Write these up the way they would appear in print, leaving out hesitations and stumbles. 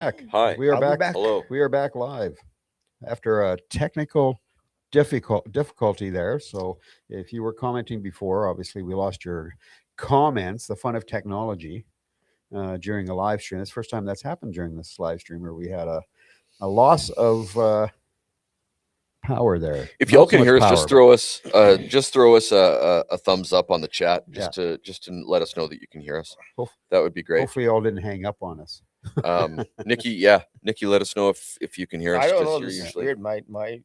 back. Hi. We are I'll be back. back. Hello. We are back live after a technical difficulty there. So if you were commenting before, obviously we lost your comments. The fun of technology during a live stream. It's the first time that's happened during this live stream where we had a loss of power there. If Not y'all so can much hear us, power, just throw us a thumbs up on the chat, just to let us know that you can hear us. Hope- That would be but great. hopefully y'all didn't hang up on us. Nikki, Nikki, let us know if you can hear us. I don't 'cause know. you're This is usually weird. My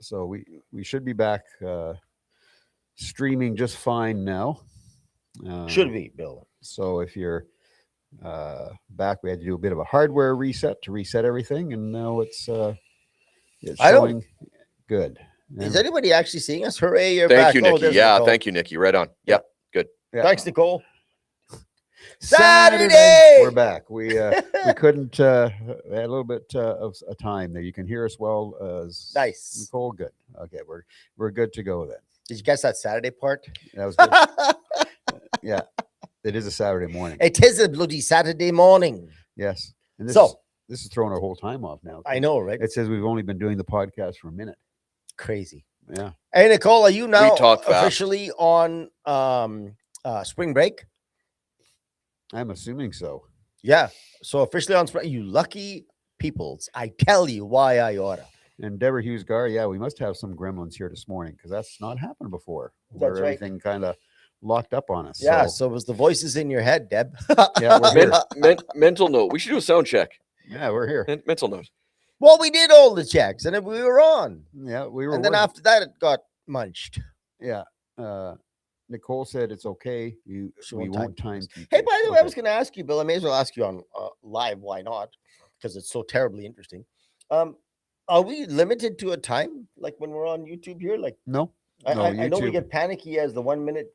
So we should be back streaming just fine now. should be Bill. So if you're back, we had to do a bit of a hardware reset to reset everything, and now it's I don't- showing good. Is And- anybody actually seeing us? Hooray! You're Thank back. you, Oh, Nikki. there's Yeah, Nicole. thank you, Nikki. Right on. Yep. Yeah. Thanks, Nicole. Saturday! Saturday! We're back. We couldn't we had a little bit of a time there. You can hear us well as Nice. Nicole. Good. Okay, we're good to go then. Did you guess that Saturday part? That was good. Yeah, it is a Saturday morning. It is a bloody Saturday morning. Yes, and So- this is throwing our whole time off now. I know, right? It says we've only been doing the podcast for a minute. Crazy. Yeah. Hey, Nicole, are you now talk fast. officially on spring break? I'm assuming so. Yeah. So officially on spring. You lucky peoples. I tell you why I oughta. And Deborah Hughes Gar, yeah, we must have some gremlins here this morning because that's not happened before. Where That's right. everything kind of locked up on us. Yeah. So, So it was the voices in your head, Deb. yeah, we're here. Mental note. We should do a sound check. Yeah, we're here. Mental note. Well, we did all the checks and then we were on. Yeah, we were. And then working- after that, it got munched. yeah, Nicole said it's okay. She We won't won't time time keep Hey, you. by the way, I Okay. was going to ask you, Bill. I may as well ask you on live. Why not? Because it's so terribly interesting. Are we limited to a time, like when we're on YouTube here? Like No, I know we YouTube. get panicky as the 1 minute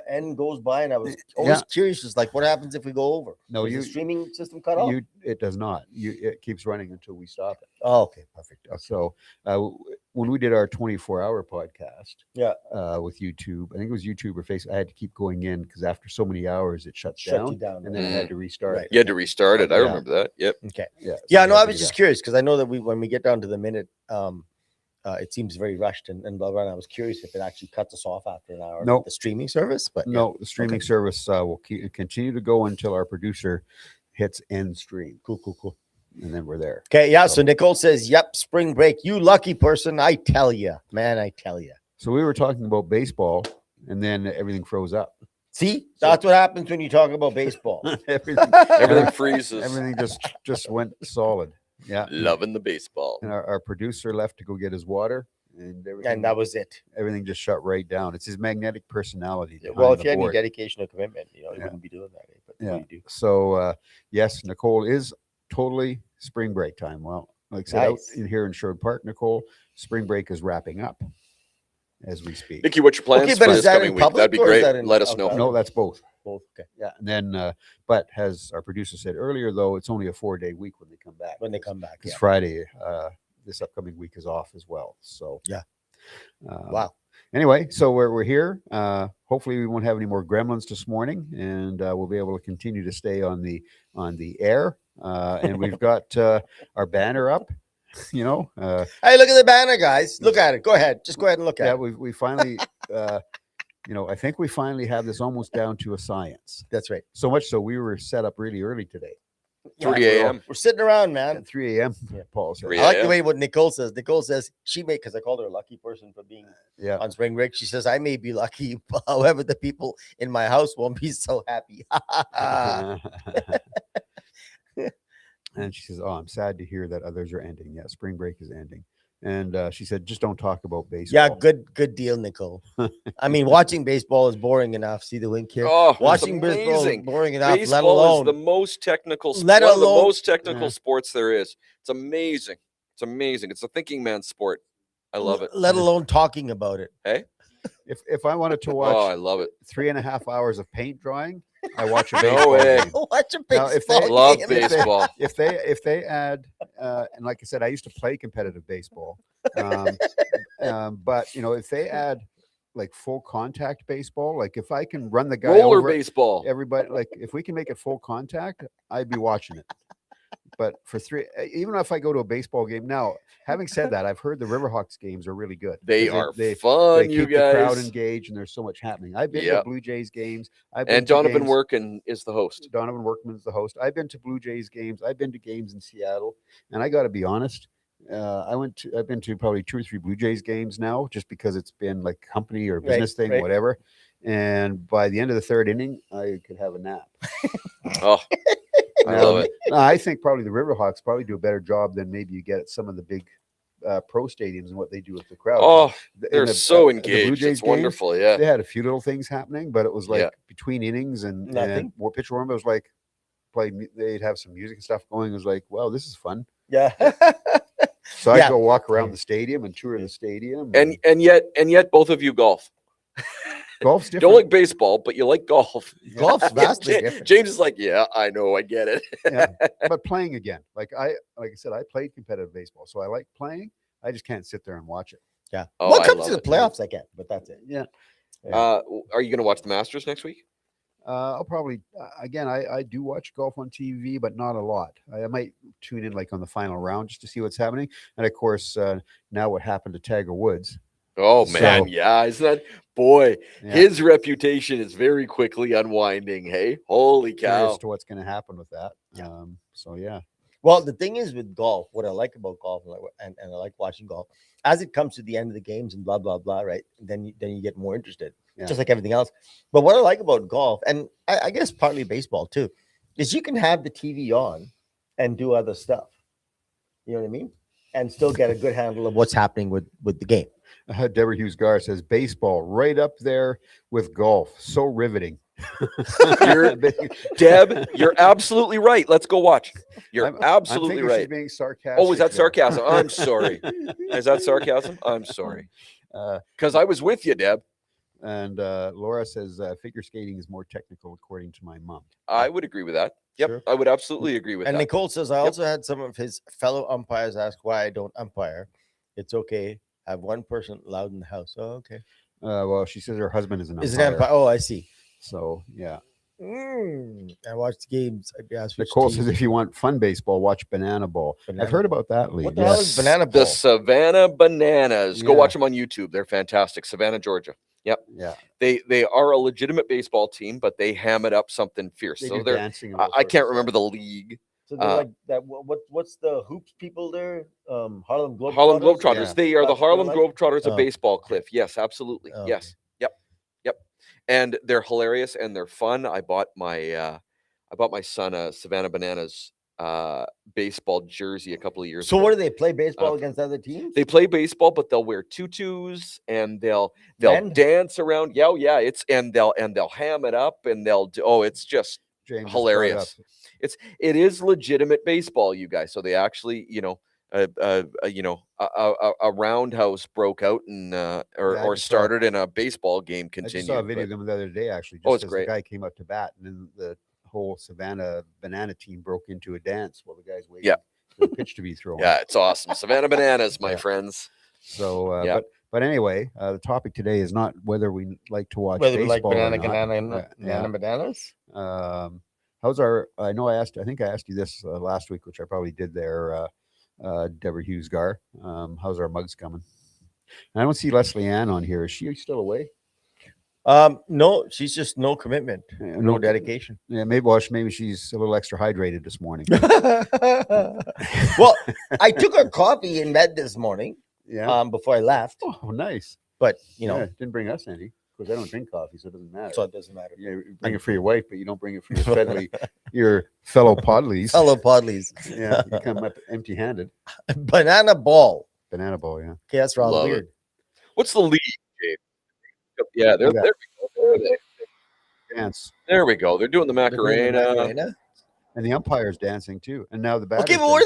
end goes by, and I was always curious, just like what happens if we go over? No, Does you the streaming system cut off? it does not. It keeps running until we stop it. Oh, okay, perfect. So when we did our 24-hour podcast, Yeah. with YouTube, I think it was YouTube or Facebook. I had to keep going in because after so many hours, it shuts Shut down, you down. and then I had to restart. Right. You had to restart it. I Yeah. remember that. Yep. Okay. Yeah. Yeah, so no, we I had to was do just that. curious because I know that when we get down to the minute, it seems very rushed and blah blah. And I was curious if it actually cuts us off after an hour. Nope. The streaming service, but yeah. No, the streaming service will continue to go until our producer hits end stream. Cool. And then we're there. Okay, yeah. So Nicole says, "Yep, spring break. You lucky person. I tell you, man. I tell you. So we were talking about baseball, and then everything froze up. See, that's what happens when you talk about baseball. everything, Everything freezes. everything just went solid. Yeah. Loving the baseball. And our producer left to go get his water, and everything, And that was it. everything just shut right down. It's his magnetic personality. Well, behind if the you had any board. dedication or commitment, you Yeah. wouldn't be doing that. But Yeah. you do. So yes, Nicole is totally spring break time. Well, like I said, out Nice. in here in Sherwood Park, Nicole, spring break is wrapping up as we speak. Nikki, what's your plans Okay, for but is this that coming in week? public That'd be or is great. that in- Let us okay. know. No, that's both. Both. Okay. Yeah, and then but as our producer said earlier, though, it's only a 4-day week when they come back. When they come back. Because Yeah. Friday, this upcoming week is off as well. So Yeah. Uh, Wow. Anyway, so we're here. Hopefully, we won't have any more gremlins this morning, and we'll be able to continue to stay on the air. And we've got our banner up. You know, Hey, look at the banner, guys. Look at it. Go ahead. Just go ahead and look at yeah, it. we finally, I think we finally have this almost down to a science. That's right. So much so we were set up really early today 3 Yeah, a.m. We're sitting around, man. at 3 a.m. Yeah. Paul said. 3 I like the a.m. way what Nicole says. Nicole says she may, because I called her a lucky person for being Yeah. on spring break. She says I may be lucky, however, the people in my house won't be so happy. And she says, "Oh, I'm sad to hear that others are ending. Yeah, spring break is ending." And she said, "Just don't talk about baseball." Yeah, good deal, Nicole. I mean, watching baseball is boring enough. See the link here. Oh, Watching it's baseball is amazing. boring enough. Let Baseball alone is the most technical. Let One of the alone- most technical Yeah. sports there is. It's amazing. It's amazing. It's a thinking man's sport. I love it. Let alone talking about it. If I wanted to Oh, watch I love it. 3.5 hours of paint drying, I watch a No baseball way. game. Watch a Now, if they- baseball. Love game. baseball. If they add, and like I said, I used to play competitive baseball, but if they add like full contact baseball, like if I can run the guy Roller over baseball. everybody, like if we can make it full contact, I'd be watching it. But for even if I go to a baseball game now, having said that, I've heard the Riverhawks games are really good. They 'cause are they fun, you keep the crowd guys. engaged, and there's so much happening. I've been to Yep. Blue Jays games. I've been And to Donovan games. Workin is the host. Donovan Workman's the host. I've been to Blue Jays games. I've been to games in Seattle, and I got to be honest. I've been to probably 2 or 3 Blue Jays games now, just because it's been like company or business thing, right. whatever. And by the end of the 3rd inning, I could have a nap. Oh, I love it. No, I think probably the Riverhawks probably do a better job than maybe you get at some of the big pro stadiums and what they do with the crowd. Oh, In they're the- so the Blue engaged. Jays It's games, wonderful. Yeah. They had a few little things happening, but it was like Yeah. between innings and Nothing. what pitch warm, it was like they'd have some music and stuff going. It was like, wow, this is fun. Yeah. So I Yeah. go walk around the stadium and tour the stadium. And yet both of you golf. golf's Don't different. like baseball, but you like golf. Golf's vastly Ja- different. James is like, yeah, I know, I get it. Yeah, but playing again, like I said, I played competitive baseball, so I like playing. I just can't sit there and watch it. Yeah. Oh, What I comes love to the it. playoffs, I get, but that's it. Yeah. Are you going to watch the Masters next week? I'll probably again. I do watch golf on TV, but not a lot. I might tune in like on the final round just to see what's happening. And of course, now what happened to Tiger Woods? Oh man, So- yeah, isn't that boy? Yeah. His reputation is very quickly unwinding. Hey, holy Curious cow! to what's going to happen with that. Yeah. So yeah, Well, the thing is with golf, what I like about golf and I like watching golf, as it comes to the end of the games and blah blah blah, right? Then you get more interested, Yeah. just like everything else. But what I like about golf, and I guess partly baseball too, is you can have the TV on and do other stuff. You know what I mean? And still get a good handle of what's happening with the game. Deborah Hughes Gar says baseball right up there with golf. So riveting. You're- Deb, you're absolutely right. Let's go watch. You're I'm absolutely thinking she's right. being sarcastic. Oh, is that there. sarcasm? I'm sorry. Is that sarcasm? I'm sorry. Uh, Because I was with you, Deb. and Laura says figure skating is more technical, according to my mom. I would agree with that. Yep, Sure. I would absolutely agree with And that. Nicole says, I also had some of his fellow umpires ask why I don't umpire. It's okay. Have one person loud in the house. Oh, okay. Well, she says her husband is an Is umpire. it umpire? Oh, I see. So yeah. I watched games. I asked which Nicole team. says if you want fun baseball, watch Banana Ball. Banana I've heard Ball. about that league. What the hell is Banana The Ball? Savannah Bananas. Go Yeah. watch them on YouTube. They're fantastic. Savannah, Georgia. Yeah, They are a legitimate baseball team, but they ham it up something fierce. they So do they're dancing. and all I sorts can't of remember stuff. the league. So they're uh, like that. What's the hoops people there? Harlem Globetrotters. Harlem Globetrotters. Yeah. They are the That's what Harlem I like. Globetrotters of Oh, baseball, Cliff. Yes, absolutely. Oh, Yes. Yep. And they're hilarious and they're fun. I bought my son a Savannah Bananas baseball jersey a couple of years So ago. what do they play baseball Uh, against other teams? They play baseball, but they'll wear tutus and they'll And? dance around. Yeah. They'll ham it up and they'll do. Oh, it's just James just brought hilarious. up. it is legitimate baseball, you guys. So they actually, a roundhouse broke out and Yeah, I or just saw- started in a baseball game I just continued. saw a video but- of them the other day, actually. Oh, Just it's as great. the guy came up to bat, and then the whole Savannah Banana team broke into a dance while the guys waited Yeah. for the pitch to be thrown. Yeah, it's awesome. Savannah Bananas, my Yeah. friends. So, Yeah. but anyway, the topic today is not whether we like to watch Whether we like baseball or banana, not. banana, and Yeah. banana bananas. How's our? I know I think I asked you this last week, which I probably did there. Deborah Hughes Gar. How's our mugs coming? And I don't see Leslie Ann on here. Is she still away? No, she's just no commitment, Yeah, no dedication. Yeah, maybe she's a little extra hydrated this morning. Well, I took her coffee in bed this morning Yeah. before I left, Oh, nice. but you know, Yeah, didn't bring us any because I don't drink coffee, so it doesn't matter. so it doesn't matter. Yeah, you bring it for your wife, but you don't bring it for your fellow podlies. Fellow Podleys, Yeah, you come up empty-handed. banana ball. Banana ball, yeah. Okay, that's rather Love it. weird. What's the league, Dave? Yeah, there Yeah. we go. Dance, There we go. They're doing the They're doing the Macarena. Macarena? and the umpire's dancing too. And now the batter. Okay, but what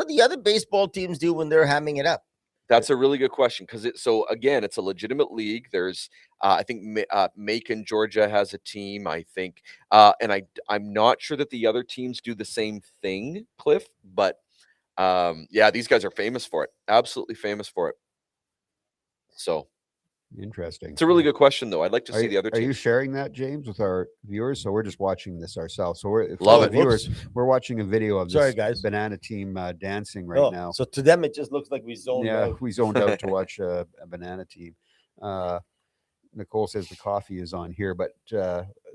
do the other baseball teams do when they're hamming it up? That's a really good question because it's a legitimate league. There's I think Macon, Georgia has a team. I think, and I'm not sure that the other teams do the same thing, Cliff. But yeah, these guys are famous for it. Absolutely famous for it. So Interesting. It's a really good question, though. I'd like to see the other Are you teams. sharing that, James, with our viewers? So we're just watching this ourselves. So we're for Love the it. viewers. We're watching a video of Sorry, this guys. banana team dancing right Oh, now. so to them, it just looks like we zoned Yeah, out. we zoned out to watch a banana team. Nicole says the coffee is on here, but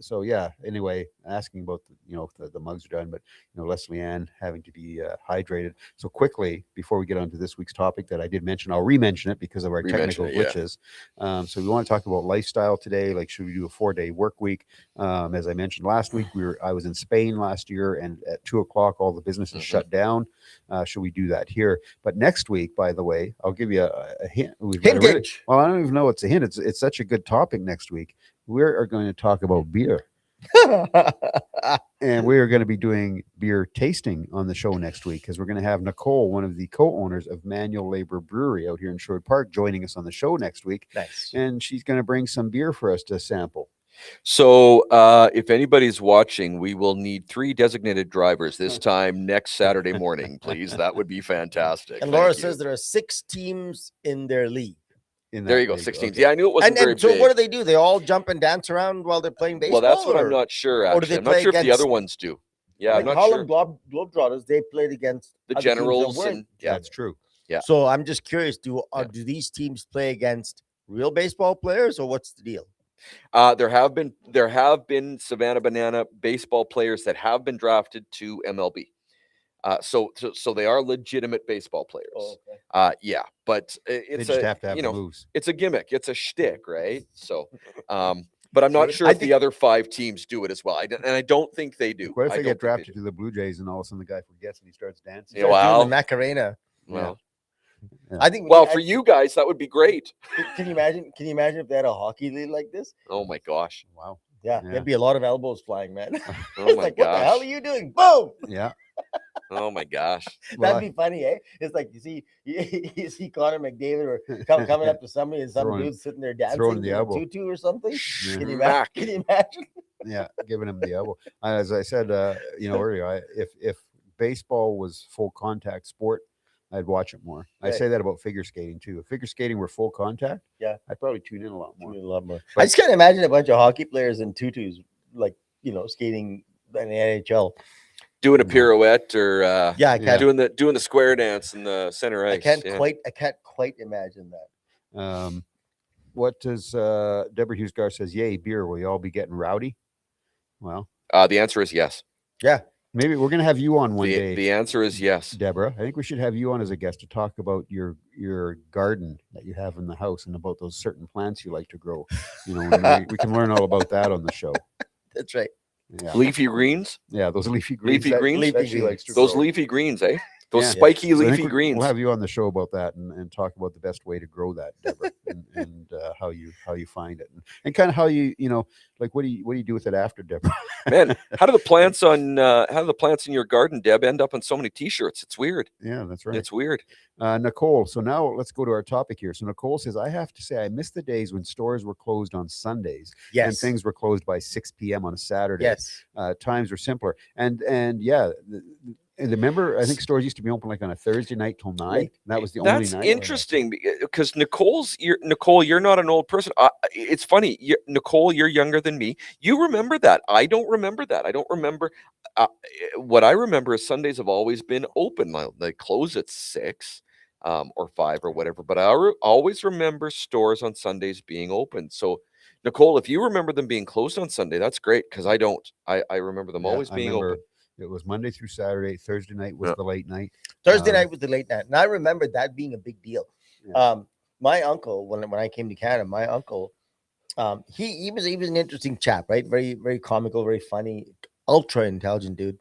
so yeah. Anyway, asking about the mugs are done, but Leslie Ann having to be hydrated. So quickly before we get on to this week's topic that I did mention, I'll re-mention it because of our technical glitches. So we want to talk about lifestyle today. Like, should we do a 4-day work week? As I mentioned last week, I was in Spain last year, and at 2:00 all the businesses shut down. Should we do that here? But next week, by the way, I'll give you a hint. We've got a really, Hintage. well, I don't even know it's a hint. It's such a good topic next week. We are going to talk about beer, and we are going to be doing beer tasting on the show next week because we're going to have Nicole, one of the co-owners of Manual Labor Brewery out here in Sherwood Park, joining us on the show next week, Nice. and she's going to bring some beer for us to sample. So if anybody's watching, we will need 3 designated drivers this time next Saturday morning, please. That would be fantastic. And Laura Thank you. says there are 6 teams in their league. There you go, 16. Yeah, I knew it wasn't very And so big. what do? They all jump and dance around while they're playing baseball? Well, that's what I'm or- not sure, or do they actually. I'm not play sure if the against- other ones do. Yeah, like I'm not Harlem sure. Globetrotters, they played against The other teams that Generals weren't. and yeah. That's true. Yeah. So I'm just curious, do Yeah. these teams play against real baseball players, or what's the deal? There have been Savannah Banana baseball players that have been drafted to MLB. So they are legitimate baseball players. Oh, okay. Yeah, but They it's just a have to have you the know moves. it's a gimmick. It's a shtick, right? So, but I'm not sure I if the other 5 teams do it as well. And I don't think they do. What if I they don't get think they drafted do. to the Blue Jays and all of a sudden the guy forgets and he starts dancing? Yeah, Start doing well, the Macarena. Well, I think. well, for you guys, that would be great. can you imagine? Can you imagine if they had a hockey league like this? Oh my gosh. Wow. Yeah, Yeah. there'd be a lot of elbows flying, man. Oh It's my like, what the hell gosh. are you doing? Boom! Yeah. Oh my gosh. Well, That'd be funny, eh? It's like you see Connor McDavid or coming up to somebody and some Throwing- dude's sitting there dancing throwing the in a elbow. tutu or something. Yeah. Can you Smack. imagine? Can you imagine? Yeah, giving him the elbow. As I said, earlier, if baseball was full contact sport, I'd watch it more. I Right. say that about figure skating too. If figure skating were full contact, Yeah. I'd probably tune in a lot more. A lot more. But- I just can't imagine a bunch of hockey players in tutus, like skating in the NHL. Doing a No. pirouette or Yeah, I can't. doing the square dance in the center ice. I can't yeah. quite imagine that. What does Deborah Hughes Gar says? Yay, beer. Will you all be getting rowdy? Well, The answer is yes. Yeah, maybe we're gonna have you on one The, day. the answer is yes. Deborah, I think we should have you on as a guest to talk about your garden that you have in the house and about those certain plants you like to grow. And we can learn all about that on the show. that's right. Yeah, Leafy greens. yeah, those leafy greens. Leafy greens? that Leafy she likes to Those grow. leafy greens, eh? Those Yeah. spiky So I think leafy greens. We'll have you on the show about that and talk about the best way to grow that, Deborah, and how you find it and kind of how you like what do you do with it after, Deborah? Man, how do the plants in your garden, Deb, end up on so many t-shirts? It's weird. Yeah, that's right. It's weird. Nicole. So now let's go to our topic here. So Nicole says, I have to say, I miss the days when stores were closed on Sundays and Yes. things were closed by 6 p.m. on a Saturday. Yes. Times were simpler. And yeah, remember, I think stores used to be open like on a Thursday night till 9. Late. That was the only That's night. interesting because Nicole, you're not an old person. It's funny, Nicole, you're younger than me. You remember that? I don't remember that. I don't remember. What I remember is Sundays have always been open. They close at 6 or 5 or whatever. But I always remember stores on Sundays being open. So, Nicole, if you remember them being closed on Sunday, that's great because I don't. I remember them Yeah, always I being remember open. It was Monday through Saturday. Thursday night was Yeah. the late night. Thursday Um, night was the late night, and I remember that being a big deal. Yeah. My uncle, when I came to Canada, my uncle, he was an interesting chap, right? Very very comical, very funny, ultra intelligent dude.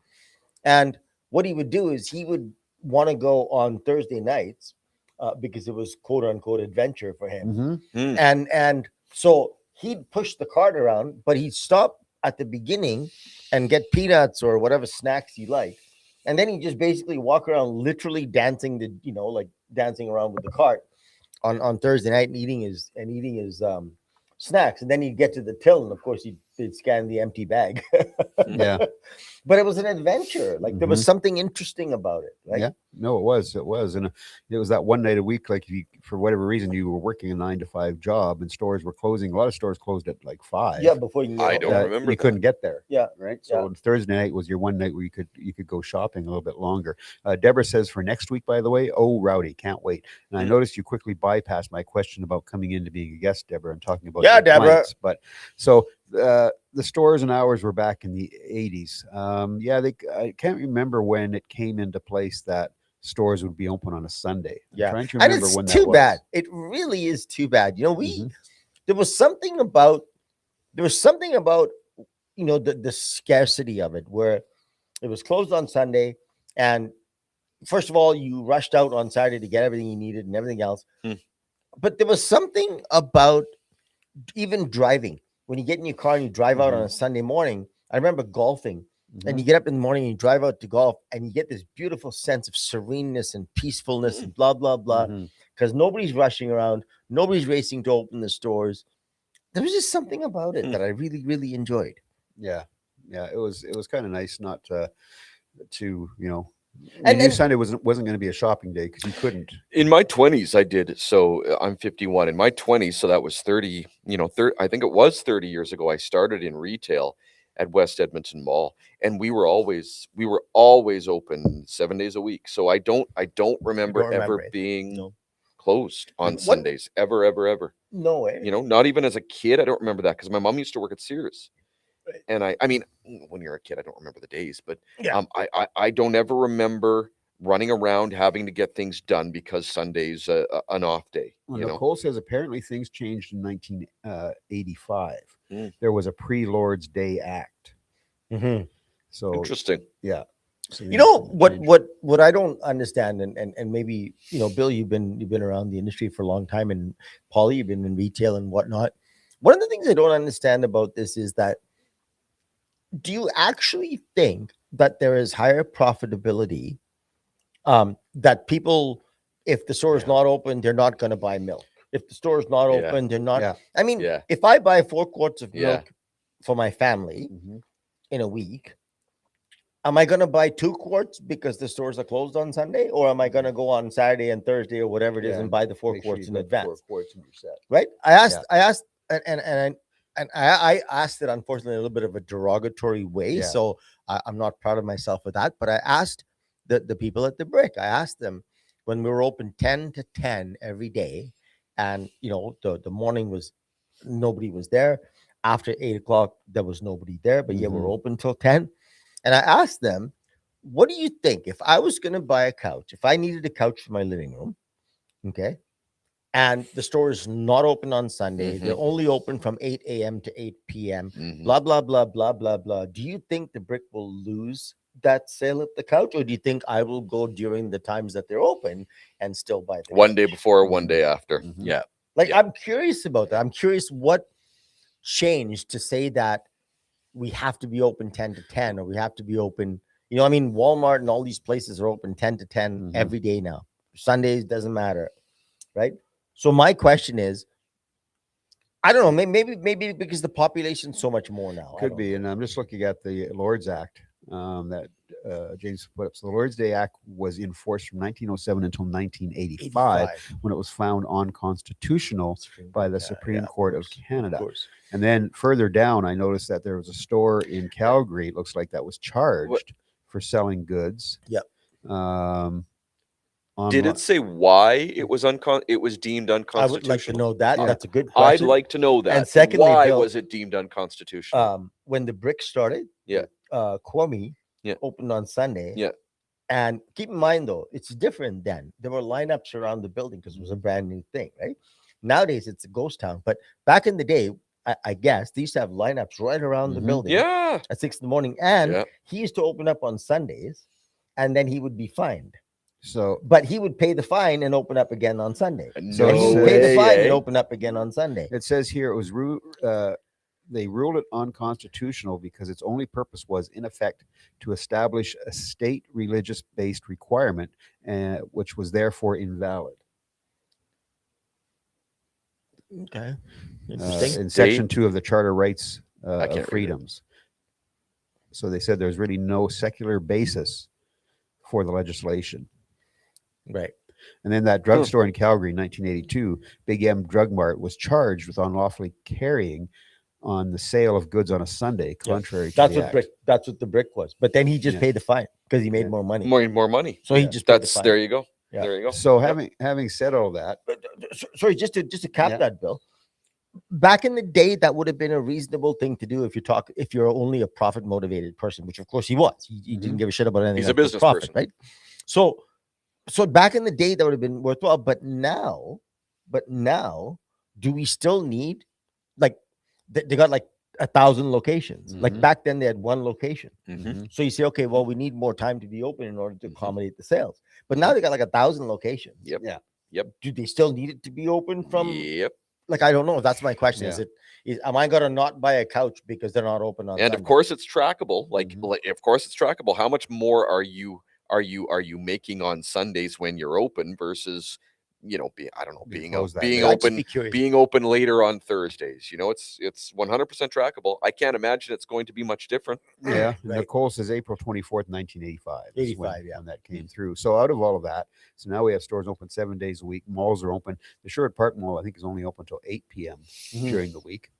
And what he would do is he would want to go on Thursday nights because it was quote unquote adventure for him. Mhm. And so he'd push the cart around, but he'd stop at the beginning and get peanuts or whatever snacks he liked. And then he just basically walk around literally dancing like dancing around with the cart on Thursday night and eating his snacks. And then he'd get to the till, and of course they'd scan the empty bag. Yeah. But it was an adventure. Like there was something interesting about it. Right? Yeah. No, it was. It was. And it was that one night a week, like if you, for whatever reason, you were working a 9 to 5 job and stores were closing. A lot of stores closed at like 5. Yeah, before you. I don't remember You that. couldn't get there. Yeah. Right. So Thursday night was your one night where you could go shopping a little bit longer. Deborah says for next week, by the way, oh, rowdy, can't wait. And I noticed you quickly bypassed my question about coming in to being a guest, Deborah, and talking about Yeah, your Deborah. clients. But so the stores and hours were back in the 80s. I can't remember when it came into place that stores would be open on a Sunday. I'm trying to And remember it's when that too was. bad. It really is too bad. You know, Mhm. there was something about you know the scarcity of it where it was closed on Sunday, and first of all you rushed out on Saturday to get everything you needed and everything else. But there was something about even driving when you get in your car and you drive out on a Sunday morning. I remember golfing. And you get up in the morning and you drive out to golf and you get this beautiful sense of sereneness and peacefulness and blah, blah, blah. Because nobody's rushing around. Nobody's racing to open the stores. There was just something about it that I really, really enjoyed. Yeah. It was kind of nice not to you know, And you Sunday wasn't going to be a shopping day because you couldn't. In my 20s, I did. So I'm 51. In my 20s, so that was 30. I think it was 30 years ago. I started in retail at West Edmonton Mall, and we were always open 7 days a week. So I don't remember ever it. being closed on What- Sundays ever. No way. Not even as a kid. I don't remember that because my mom used to work at Sears. And I mean, when you're a kid, I don't remember the days, but I don't ever remember running around having to get things done because Sunday's an off day. Well, You know, Nicole says apparently things changed in 1985. Mm. There was a pre-Lord's Day Act. So interesting. yeah. So You know changed. what I don't understand, and maybe Bill, you've been around the industry for a long time, and Paulie, you've been in retail and whatnot. One of the things I don't understand about this is that, do you actually think that there is higher profitability? That people, if the store is not open, they're not going to buy milk. If the store is not Yeah. open, they're not. Yeah. I mean, Yeah. if I buy 4 quarts of Yeah. milk for my family Mhm. in a week, am I going to buy 2 quarts because the stores are closed on Sunday, or am I going to go on Saturday and Thursday or whatever it is Yeah, and buy the 4 Make sure quarts you in got the 4 advance? quarts in your set. Right? I asked, and I asked it unfortunately in a little bit of a derogatory way, Yeah. so I'm not proud of myself for that. But I asked the people at the Brick. I asked them when we were open 10 to 10 every day, and the morning was nobody was there. After 8 o'clock, there was nobody there, but yeah, we're open till 10. And I asked them, what do you think if I was going to buy a couch, if I needed a couch for my living room, okay, and the store is not open on Sunday, they're only open from 8 a.m. to 8 p.m., blah, blah, blah, blah, blah, blah. Do you think the Brick will lose that sale at the couch, or do you think I will go during the times that they're open and still buy the One day couch? before or one day after. Mhm. Yeah. Like, Yeah. I'm curious about that. I'm curious what changed to say that we have to be open 10 to 10, or we have to be open. I mean, Walmart and all these places are open 10 to 10 Mhm. every day now. Sundays doesn't matter, right? So my question is, I don't know, maybe because the population's so much more now. I Could don't be. know. And I'm just looking at the Lord's Act that James put up. So the Lord's Day Act was in force from 1907 until 1985, 85. when it was found unconstitutional by the Supreme Court of Canada. Of course. And then further down, I noticed that there was a store in Calgary, it looks like, that was charged for selling goods. Yep. Did it say why it was deemed I unconstitutional? would like to know that. Yeah. That's a good I'd question. like to know that. And secondly, why Bill, was it deemed unconstitutional? when the Brick started, Yeah. Kwame Yeah. opened on Sunday. Yeah. And keep in mind, though, it's different then. There were lineups around the building because it was a brand new thing, right? Nowadays, it's a ghost town. But back in the day, I guess they used to have lineups right around the Mhm. building Yeah. at 6 in the morning. And Yeah. he used to open up on Sundays, and then he would be fined. So But he would pay the fine and open up again on Sunday. So And he No would pay the way, fine eh? and open up again on Sunday. it says here it was they ruled it unconstitutional because its only purpose was, in effect, to establish a state religious-based requirement, which was therefore invalid. Okay. Interesting. In Section 2 of the Charter Rights I can't read of it. Freedoms. So they said there's really no secular basis for the legislation. Right. And then that drugstore in Calgary in 1982, Big M Drug Mart, was charged with unlawfully carrying on the sale of goods on a Sunday, contrary to That's the what act. brick. That's what the brick was. But then he just Yeah. paid the fine because he made Yeah. more money. More money. So he Yeah. just paid the That's fine. there you go. Yeah. There you go. So Yep. having said all that, But, sorry, just to cap Yeah. that, Bill. Back in the day, that would have been a reasonable thing to do if you're only a profit motivated person, which of course he was. He didn't give a shit about anything. He's a else but business profit, person. right? So back in the day, that would have been worthwhile. But now, do we still need, like, they got like 1,000 locations? Like Mhm. back then, they had one location. Mhm. So you say, okay, well, we need more time to be open in order to accommodate the sales. But now they got like 1,000 locations. Yep. Yeah. Yep. Do they still need it to be open from? Yep. Like, I don't know. That's my question. Yeah. Am I gonna not buy a couch because they're not open on? And of Sunday? course it's trackable. Mhm. Like of course it's trackable. How much more are you making on Sundays when you're open versus, I don't know, Being being closed that being day. I'd just open be curious. being open later on Thursdays. It's 100% trackable. I can't imagine it's going to be much different. Yeah, Right. Nicole says April 24th, 1985. is 85, yeah. when that came through. So out of all of that, so now we have stores open 7 days a week. Malls are open. The Sherwood Park Mall, I think, is only open until 8 p.m. Mhm. during the week,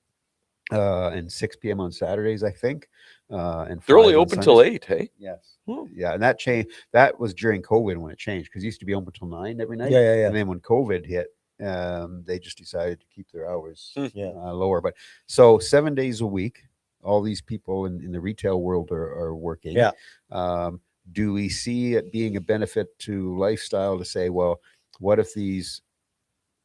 and 6 p.m. on Saturdays, I think. And They're only 5 on open till Sundays. 8, hey? Yes. Hmm. Yeah, and that changed. That was during COVID when it changed, because it used to be open till 9 every night. Yeah. And then when COVID hit, they just decided to keep their hours Yeah. lower. But so 7 days a week, all these people in the retail world are working. Yeah. Do we see it being a benefit to lifestyle to say, well, what if these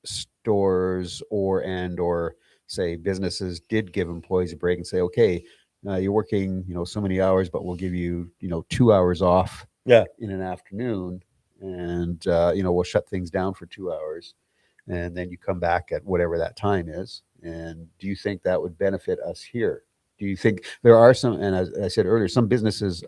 stores or say businesses did give employees a break and say, okay, you're working, so many hours, but we'll give you, 2 hours off Yeah. in an afternoon, and we'll shut things down for 2 hours, and then you come back at whatever that time is. And do you think that would benefit us here? Do you think there are some, and as I said earlier, some businesses,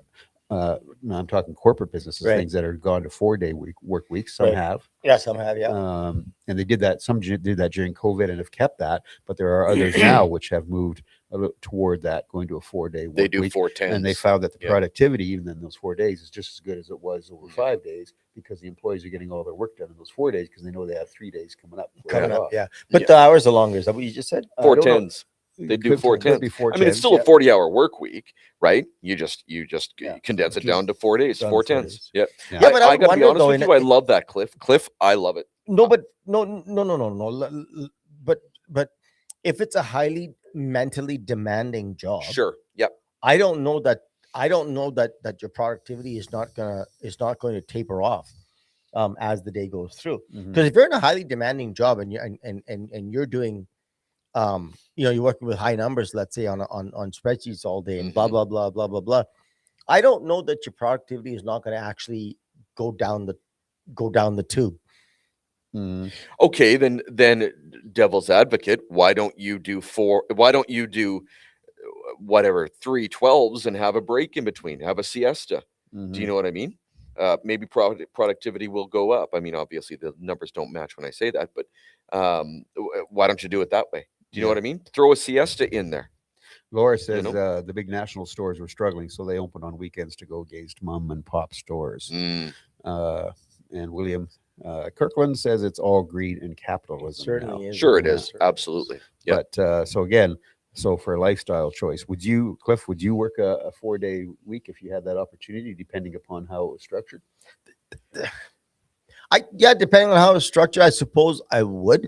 no, I'm talking corporate businesses, Right. things that are gone to 4-day work weeks, some Right. have. Yeah, some have. Yeah. And they did that. Some did that during COVID and have kept that, but there are others now which have moved a little toward that, going to a 4-day work They do week. 410s. And they found that the Yeah. productivity, even in those 4 days, is just as good as it was over 5 days, because the employees are getting all their work done in those 4 days because they know they have 3 days coming up. before Coming they're up. off. Yeah. But Yeah. the hours are longer. Is that what you just said? I don't know. 410s. They do Could 410s. be I mean, it's 410s, still yeah. a 40-hour work week, right? You just Yeah. condense it Just down to 4 days, down to 4 4 10s. days. Yeah. Yeah. Yeah, but I I would gotta be wonder, honest though, with in you, I a- love that, Cliff. Cliff, I love it. No, but no. But if it's a highly mentally demanding job, Sure. Yep. I don't know that your productivity is not going to taper off as the day goes through. Mhm. Because if you're in a highly demanding job and you're doing you're working with high numbers, let's say on spreadsheets all day and blah Mhm. blah blah blah blah blah, I don't know that your productivity is not going to actually go down the tube. Mhm. Okay, then devil's advocate, why don't you do whatever 3 12s and have a break in between, have a siesta? Mhm. Do you know what I mean? Maybe productivity will go up. I mean, obviously the numbers don't match when I say that, but why don't you do it that way? Do you know Yeah. what I mean? Throw a siesta in there. Laura says know? the big national stores were struggling, so they open on weekends to go gaze to mom and pop stores. Mm. And William Kirkland says it's all greed and capitalism. Certainly now. is. Sure, it Yeah. is. Absolutely. Yeah. But so for a lifestyle choice, Cliff, would you work a 4-day week if you had that opportunity, depending upon how it was structured? Depending on how it's structured, I suppose I would.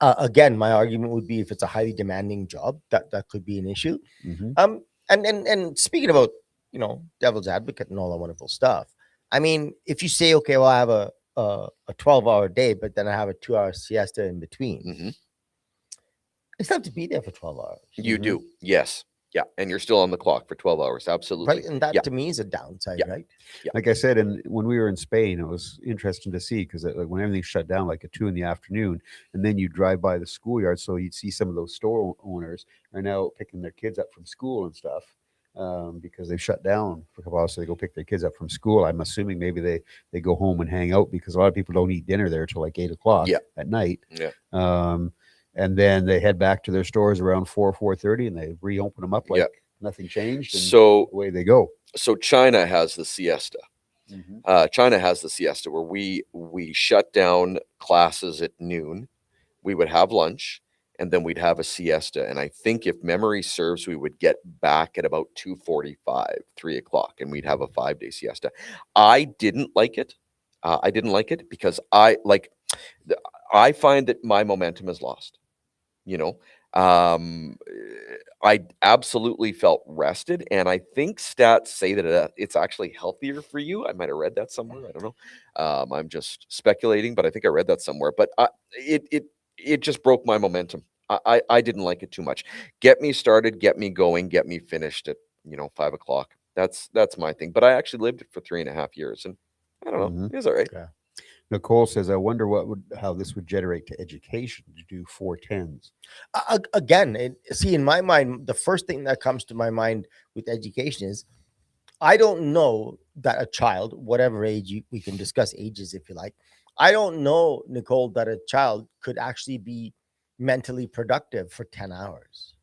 Again, my argument would be if it's a highly demanding job, that could be an issue. Mm-hmm. And speaking about devil's advocate and all that wonderful stuff, I mean, if you say, okay, well, I have a 12-hour day, but then I have a 2-hour siesta in between, Hmm. I still have to be there for 12 hours, You Mhm. do. Yes. Yeah. And you're still on the clock for 12 hours. Absolutely. right? And that Yeah. to me is a downside, Yeah. right? Like I said, and when we were in Spain, it was interesting to see, because like when everything shut down, like at 2 p.m, and then you drive by the schoolyard, so you'd see some of those store owners are now picking their kids up from school and stuff, because they've shut down for a couple hours, so they go pick their kids up from school. I'm assuming maybe they go home and hang out, because a lot of people don't eat dinner there till like 8 o'clock Yeah. at night. Yeah. And then they head back to their stores around 4:30, and they reopen them up like Yeah. nothing changed. And So away they go. China has the siesta. China has the siesta where we shut down classes at noon. We would have lunch, and then we'd have a siesta. And I think if memory serves, we would get back at about 2:45, 3 o'clock, and we'd have a 5-day siesta. I didn't like it. I didn't like it because I find that my momentum is lost. You know, I absolutely felt rested, and I think stats say that it's actually healthier for you. I might have read that somewhere. I don't know. I'm just speculating, but I think I read that somewhere. But it just broke my momentum. I didn't like it too much. Get me started, get me going, get me finished at 5 o'clock. That's my thing. But I actually lived it for 3.5 years, and I don't know. It was all right. Okay. Nicole says, I wonder how this would generate to education to do 410s. Again, see, in my mind, the first thing that comes to my mind with education is I don't know that a child, whatever age, we can discuss ages if you like. I don't know, Nicole, that a child could actually be mentally productive for 10 hours,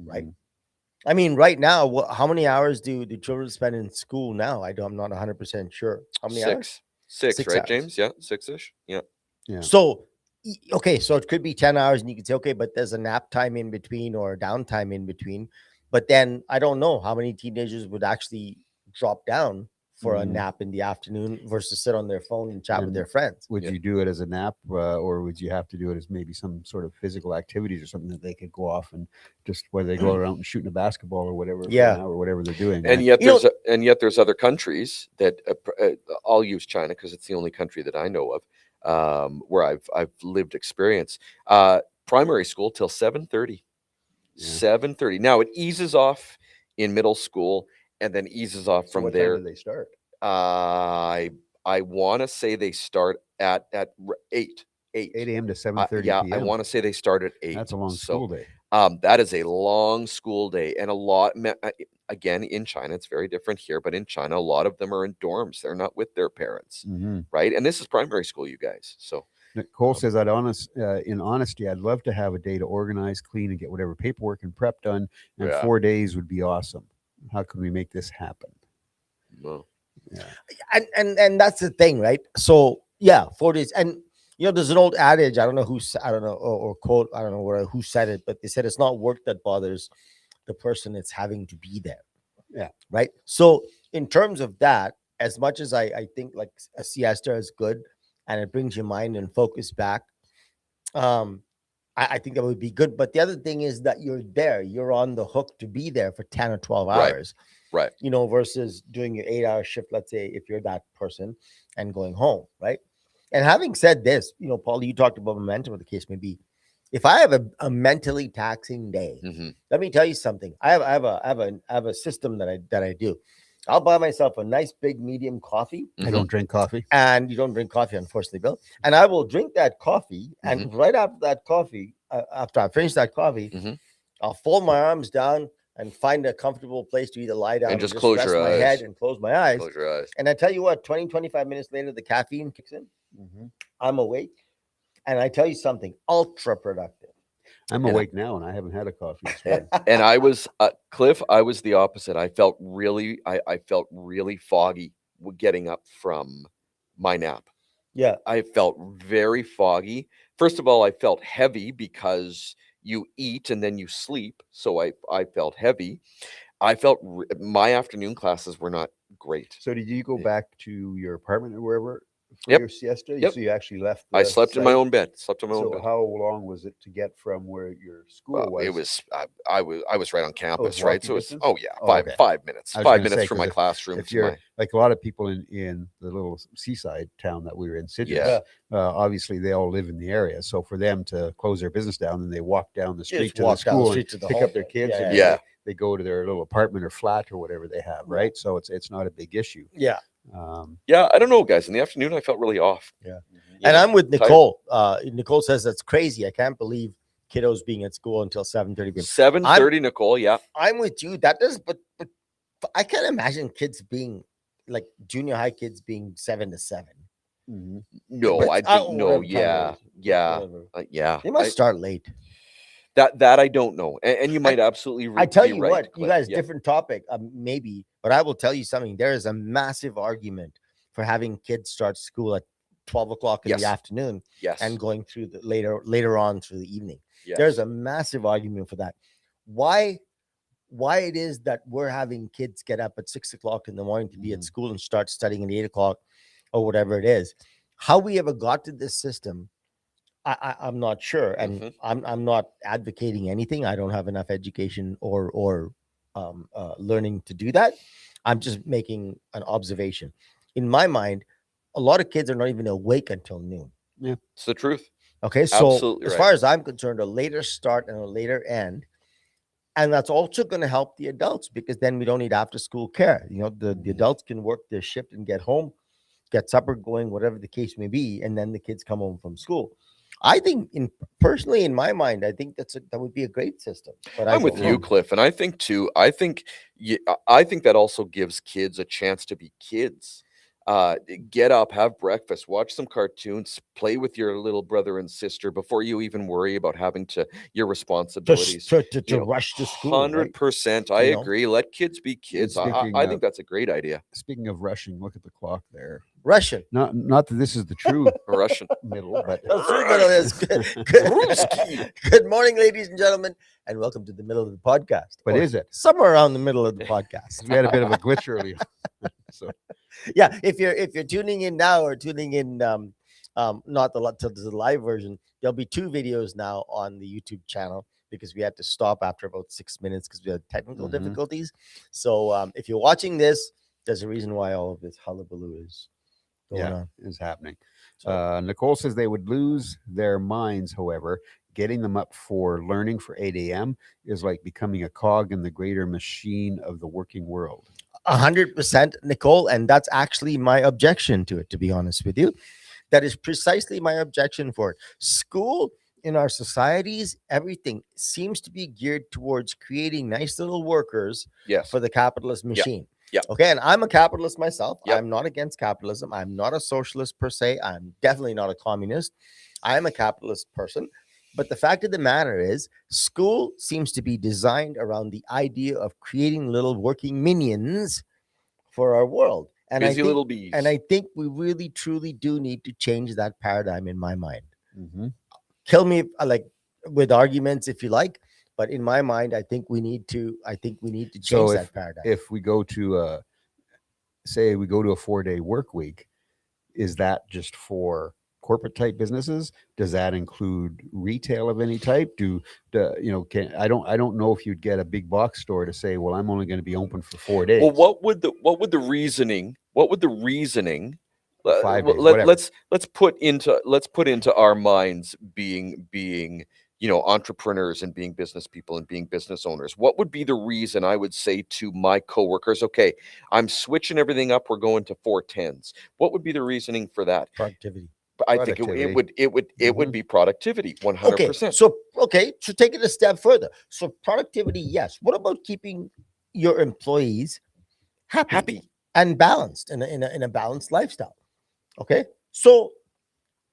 right? I mean, right now, how many hours do children spend in school now? I'm not 100% sure. How many hours? Six, 6 right, hours. James? Yeah, 6-ish. Yeah. Yeah. So, okay, so it could be 10 hours, and you could say, okay, but there's a nap time in between or a downtime in between. But then I don't know how many teenagers would actually drop down for a nap in the afternoon versus sit on their phone and chat with their friends. Would you do it as a nap, or would you have to do it as maybe some sort of physical activities or something that they could go off and just whether they go around and shooting a basketball or whatever, for an hour or whatever they're doing. And yet there's other countries that I'll use China because it's the only country that I know of where I've lived experience. Primary school till 7:30. 7:30. Now it eases off in middle school and then eases off from what there. time do they start? I want to say they start at 8 a.m. to 7:30 yeah, p.m. I want to say they start at 8. That's a long school day. That is a long school day, and a lot. Again, in China, it's very different here, but in China, a lot of them are in dorms. They're not with their parents, right? And this is primary school, you guys. So Nicole says, in honesty, I'd love to have a day to organize, clean, and get whatever paperwork and prep done. And 4 days would be awesome. How can we make this happen? Well, And that's the thing, right? So yeah, 4 days. And there's an old adage, I don't know or quote, I don't know who said it, but they said it's not work that bothers the person, it's having to be there. Yeah. Right. So in terms of that, as much as I think like a siesta is good and it brings your mind and focus back, I think that would be good. But the other thing is that you're on the hook to be there for 10 or 12 hours. Right. Versus doing your 8-hour shift, let's say, if you're that person, and going home, right? And having said this, Paul, you talked about momentum, or the case may be. If I have a mentally taxing day, let me tell you something. I have a system that I do. I'll buy myself a nice big medium coffee. I don't drink coffee. And you don't drink coffee, unfortunately, Bill. And I will drink that coffee. And right after that coffee, after I finish that coffee, I'll fold my arms down and find a comfortable place to either lie down and just close rest your my eyes. head and close my eyes. Close your eyes. And I tell you what, 20-25 minutes later, the caffeine kicks in. I'm awake. And I tell you something, ultra productive. I'm awake now, and I haven't had a coffee this morning. And I was Cliff. I was the opposite. I felt really foggy getting up from my nap. Yeah, I felt very foggy. First of all, I felt heavy because you eat and then you sleep, so I felt heavy. I felt my afternoon classes were not great. So did you go back to your apartment or wherever for Yep. your siesta? Yep. So you actually left. I slept in my site? own bed. Slept in my own So bed. how long was it to get from where your school Well, was? it was I was right on campus, right? walking So it's distance? yeah, Oh, five okay. 5 minutes. I was 5 gonna minutes say, from 'cause my classroom if to you're my like a lot of people in the little seaside town that we were in, Sydney, Yeah. obviously they all live in the area. So for them to close their business down and they walk down the street just to the walk down the school street and to the pick home. up their kids, Yeah, and yeah. they go to their little apartment or flat or whatever they have, right? So it's not a big issue. Yeah. Yeah, I don't know, guys. In the afternoon, I felt really off. Yeah. You And know, I'm with tired. Nicole. Nicole says that's crazy. I can't believe kiddos being at school until 7:30 p.m. 7:30, Nicole. Yeah, I'm with you. That does, but I can't imagine kids being like junior high kids being 7 to 7. no, But I I- think no. whatever time it Yeah, is, yeah, whatever. yeah. They must start late. That I don't know, and you might absolutely I tell be you right, what, you Cliff. guys, Yeah. different topic, maybe, but I will tell you something. There is a massive argument for having kids start school at 12 o'clock in the Yes. afternoon Yes. and going through the later on through the evening. There's Yes. a massive argument for that. Why it is that we're having kids get up at 6 o'clock in the morning to be at Mhm. school and start studying at 8 o'clock or whatever it is. How we ever got to this system, I'm not sure, and Mhm. I'm not advocating anything. I don't have enough education or learning to do that. I'm just making an observation. In my mind, a lot of kids are not even awake until noon. It's the truth. Okay, so Absolutely as right. far as I'm concerned, a later start and a later end, and that's also going to help the adults because then we don't need after school care. You know, the Mhm. adults can work their shift and get home, get supper going, whatever the case may be, and then the kids come home from school. I think, personally, in my mind, I think that would be a great system. But I I'm with don't you, know. Cliff, and I think too. I think that also gives kids a chance to be kids. Get up, have breakfast, watch some cartoons, play with your little brother and sister before you even worry about having to your responsibilities. To rush to school, right? 100%. I You know? agree. Let kids be kids. speaking I of- think that's a great idea. Speaking of rushing, look at the clock there. Russian. Not that this is the true Russian. middle, but The true middle is good morning, ladies and gentlemen, and welcome to the middle of the podcast. But Or is it? somewhere around the middle of the podcast? We had a bit of a glitch earlier. So Yeah, if you're tuning in now or tuning in not to the live version, there'll be two videos now on the YouTube channel because we had to stop after about 6 minutes because we had technical Mhm. difficulties. So if you're watching this, there's a reason why all of this hullabaloo is going on. is happening. So, Nicole says they would lose their minds, however. Getting them up for learning for 8 a.m. is like becoming a cog in the greater machine of the working world. 100%, Nicole, and that's actually my objection to it, to be honest with you. That is precisely my objection for it. School in our societies, everything seems to be geared towards creating nice little workers Yes. for the capitalist machine. Yeah. Okay, and I'm a capitalist myself. Yep. I'm not against capitalism. I'm not a socialist per se. I'm definitely not a communist. I am a capitalist person. But the fact of the matter is, school seems to be designed around the idea of creating little working minions for our world. And Busy I think, little bees. and I think we really truly do need to change that paradigm in my mind. Mhm. Kill me like with arguments if you like, but in my mind, I think we need to change So that paradigm. If we go to say we go to a 4-day work week, is that just for corporate type businesses? Does that include retail of any type? I don't know if you'd get a big box store to say, well, I'm only going to be open for 4 days. Well, what would the reasoning? What would the reasoning? 5 days, whatever. Let's put into our minds being entrepreneurs and being business people and being business owners. What would be the reason I would say to my coworkers, okay, I'm switching everything up. We're going to 410s. What would be the reasoning for that? Productivity. But I think it would be productivity, 100%. So take it a step further. So productivity, yes. What about keeping your employees happy and balanced in a balanced lifestyle? Okay, so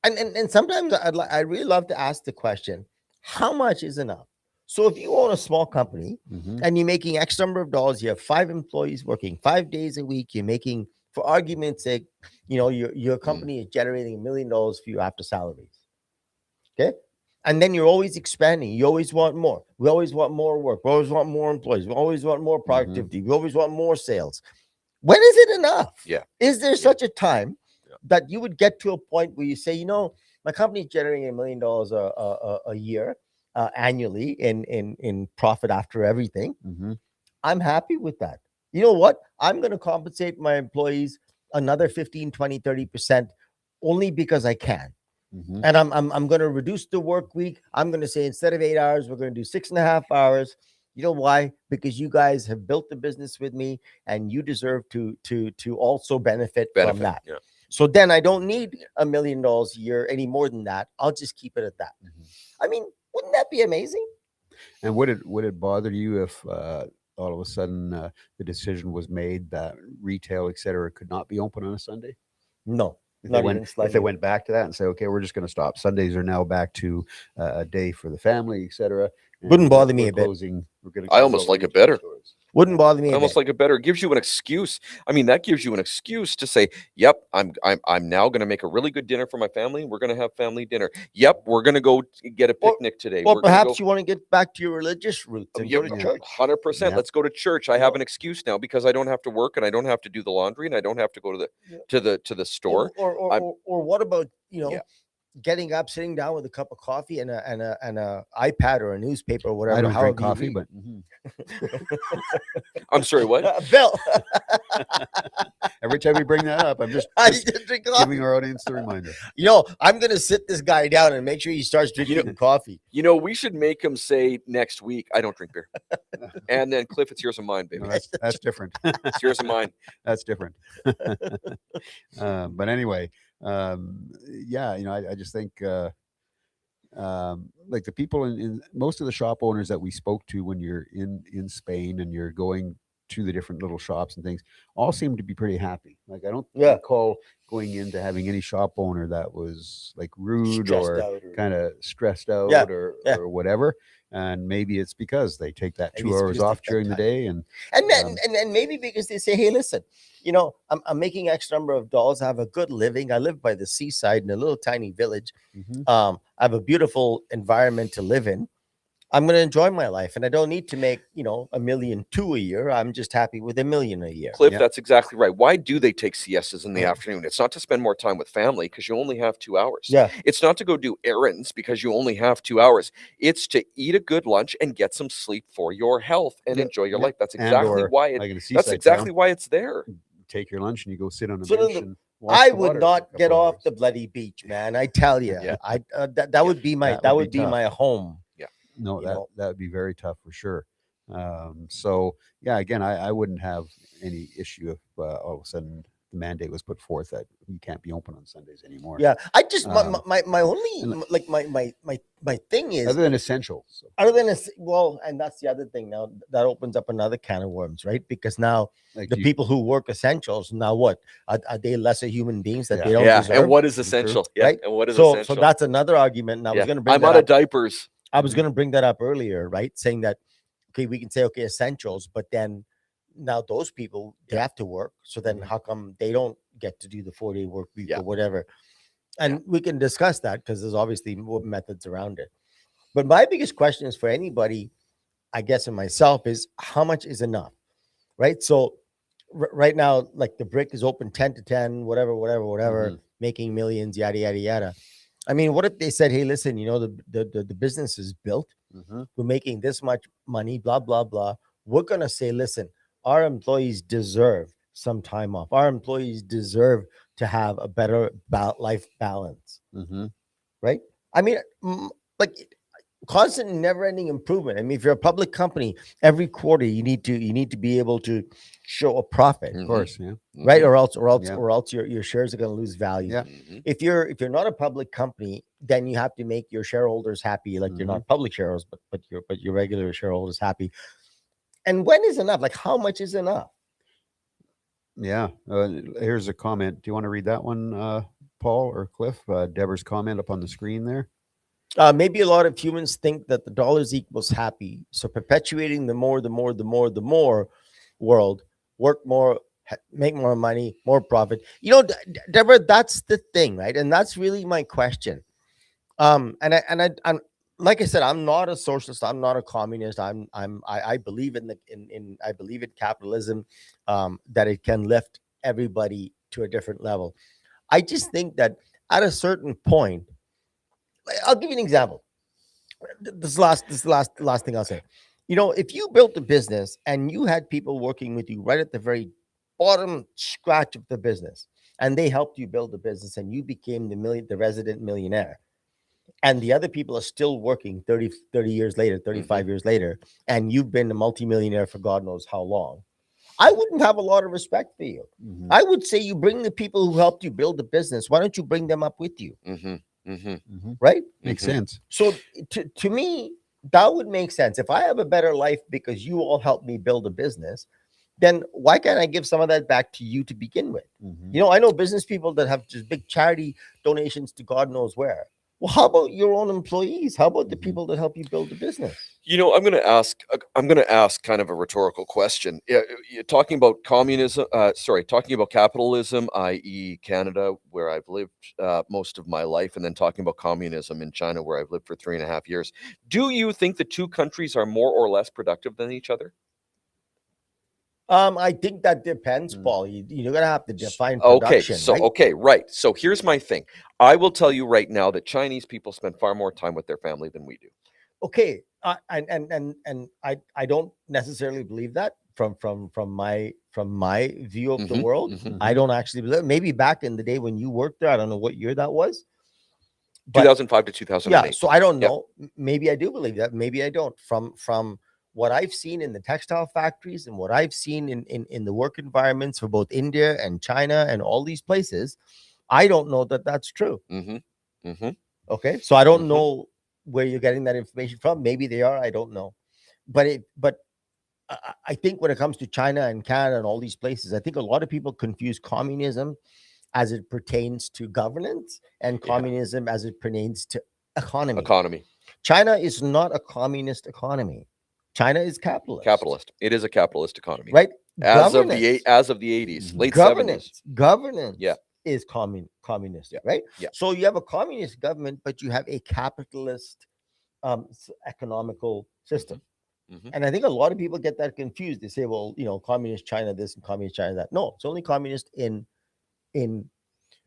and sometimes I really love to ask the question, how much is enough? So if you own a small company Mhm. and you're making X number of dollars, you have 5 employees working 5 days a week, you're making, for argument's sake, your company is generating $1 million for you after salaries. Okay. And then you're always expanding. You always want more. We always want more work. We always want more employees. We always want more productivity. We always want more sales. When is it enough? Yeah. Is there such a time that you would get to a point where you say, my company is generating $1 million a year annually in profit after everything. Mhm. I'm happy with that. You know what? I'm going to compensate my employees another 15, 20, 30% only because I can. Mhm. And I'm going to reduce the work week. I'm going to say instead of 8 hours, we're going to do 6.5 hours. You know why? Because you guys have built the business with me, and you deserve to also benefit from that. Yeah. So then I don't need $1 million a year any more than that. I'll just keep it at that. Mhm. I mean, wouldn't that be amazing? And would it bother you if all of a sudden the decision was made that retail, et cetera, could not be open on a Sunday? No, If Not they, went, even if slightly. they went back to that and say, okay, we're just going to stop. Sundays are now back to a day for the family, etc. Wouldn't bother me a bit. We're gonna I almost close like it retail better. stores. Wouldn't bother me I a almost bit. like it better. It gives you an excuse. I mean, that gives you an excuse to say, "Yep, I'm now going to make a really good dinner for my family. We're going to have family dinner. Yep, we're going to go get a Or- picnic today. Or We're going to perhaps you want to get back to your religious roots and go to Yeah. church. 100%. Yeah. Let's go to church. I have an excuse now because I don't have to work and I don't have to do the laundry and I don't have to go to the store. Or what about, Yeah. getting up, sitting down with a cup of coffee and a iPad or a newspaper or whatever. I don't drink however you coffee, read. but I'm sorry, what? Bill, every time we bring that up, I'm just I didn't drink coffee. giving our audience the reminder. I'm gonna sit this guy down and make sure he starts drinking coffee. You know, we should make him say next week, I don't drink beer. And then Cliff, it's yours and mine, baby. No, that's different. It's yours and mine. That's different. But anyway, yeah, I just think like the people in most of the shop owners that we spoke to when you're in Spain and you're going to the different little shops and things all seem to be pretty happy. Like I don't Yeah. recall going into having any shop owner that was like rude Stressed or out kind of stressed out Yeah, or yeah. or whatever. And maybe it's because they take that Maybe 2 it's hours because they off take during the time. day and And then and maybe because they say, hey, listen, I'm making X number of dollars. I have a good living. I live by the seaside in a little tiny village. Mhm. I have a beautiful environment to live in. I'm going to enjoy my life, and I don't need to make $1.2 million a year. I'm just happy with $1 million a year. Cliff, Yeah. that's exactly right. Why do they take siestas in the afternoon? It's not to spend more time with family because you only have 2 hours. Yeah. It's not to go do errands because you only have 2 hours. It's to eat a good lunch and get some sleep for your health and Yeah, enjoy your yeah. life. That's And exactly or, why it. like in a That's seaside exactly town, why it's there. take your lunch and you go sit on a Sit on bench the- and watch I the would water for a not get couple off hours. the bloody beach, man. I tell you, Yeah. that would be my That would be tough. my home. No, you that know. that would be very tough for sure. So yeah, again, I wouldn't have any issue if all of a sudden the mandate was put forth that you can't be open on Sundays anymore. Yeah, I just Um, my only and- like my thing is Other than essentials. other than and that's the other thing. Now that opens up another can of worms, right? Because now Like the you- people who work essentials now what are they lesser human beings that Yeah. they don't Yeah. deserve? And what is True. essential? Yeah. Right? And what is So essential? that's another argument. And I was Yeah. going to bring I'm that out up. of diapers. I was going to bring that up earlier, right? Saying that okay, we can say okay essentials, but then now those people they have to work. So then Mhm. how come they don't get to do the 4-day work week Yeah. or whatever? And we can discuss that because there's obviously more methods around it. But my biggest question is for anybody, I guess, and myself is how much is enough, right? So right now, like the brick is open 10 to 10, whatever, Mhm. making millions, yada, yada, yada. I mean, what if they said, hey, listen, the business is built. Mhm. We're making this much money, blah, blah, blah. We're going to say, listen, our employees deserve some time off. Our employees deserve to have a better life balance, Mhm. right? I mean, like constant never-ending improvement. I mean, if you're a public company, every quarter you need to be able to show a profit, Of course, yeah. right? Mhm. Or else your shares are going to lose value. Yeah. Mhm. If you're not a public company, then you have to make your shareholders happy. Like you're not public shareholders, but your regular shareholders happy. And when is enough? Like how much is enough? Yeah. Here's a comment. Do you want to read that one, Paul or Cliff? Deborah's comment up on the screen there. Maybe a lot of humans think that the dollars equals happy. So perpetuating the more world, work more, make more money, more profit. Deborah, that's the thing, right? And that's really my question. I'm like I said, I'm not a socialist. I'm not a communist. I believe I believe in capitalism, that it can lift everybody to a different level. I just think that at a certain point, I'll give you an example. This last thing I'll say. If you built a business and you had people working with you right at the very bottom scratch of the business, and they helped you build the business, and you became the resident millionaire, and the other people are still working 30 years later, 35 years later, and you've been a multimillionaire for God knows how long, I wouldn't have a lot of respect for you. Mhm. I would say you bring the people who helped you build the business. Why don't you bring them up with you? Mhm. Mhm. Mhm. Right? Makes Mhm. sense. So to me, that would make sense. If I have a better life because you all helped me build a business, then why can't I give some of that back to you to begin with? Mhm. You know, I know business people that have just big charity donations to God knows where. Well, how about your own employees? How about the Mhm. people that help you build the business? You know, I'm going to ask kind of a rhetorical question. Yeah, you're talking about communism, talking about capitalism, i.e., Canada, where I've lived most of my life, and then talking about communism in China, where I've lived for 3.5 years. Do you think the two countries are more or less productive than each other? I think that depends, Mm. Paul. You're gonna have to define Okay, production, so right? okay, right. So here's my thing. I will tell you right now that Chinese people spend far more time with their family than we do. Okay, and I don't necessarily believe that from my view of the Mhm, world. mhm. I don't actually believe. Maybe back in the day when you worked there, I don't know what year that was, but 2005 to yeah. 2008. So I don't Yep. know. Maybe I do believe that. Maybe I don't. From what I've seen in the textile factories and what I've seen in the work environments for both India and China and all these places, I don't know that that's true. Mhm, mhm, Okay, so I don't mhm. know where you're getting that information from. Maybe they are. I don't know, but I think when it comes to China and Canada and all these places, I think a lot of people confuse communism as it pertains to governance and Yeah. communism as it pertains to economy. Economy, China is not a communist economy. China is capitalist. capitalist. It is a capitalist economy. Right? As of the Governance. 80s, Mhm. late 70s. Governance Yeah. is communist, Yeah. right? Yeah. So you have a communist government, but you have a capitalist economical system. Mhm. And I think a lot of people get that confused. They say, well, communist China this and communist China that. No, it's only communist in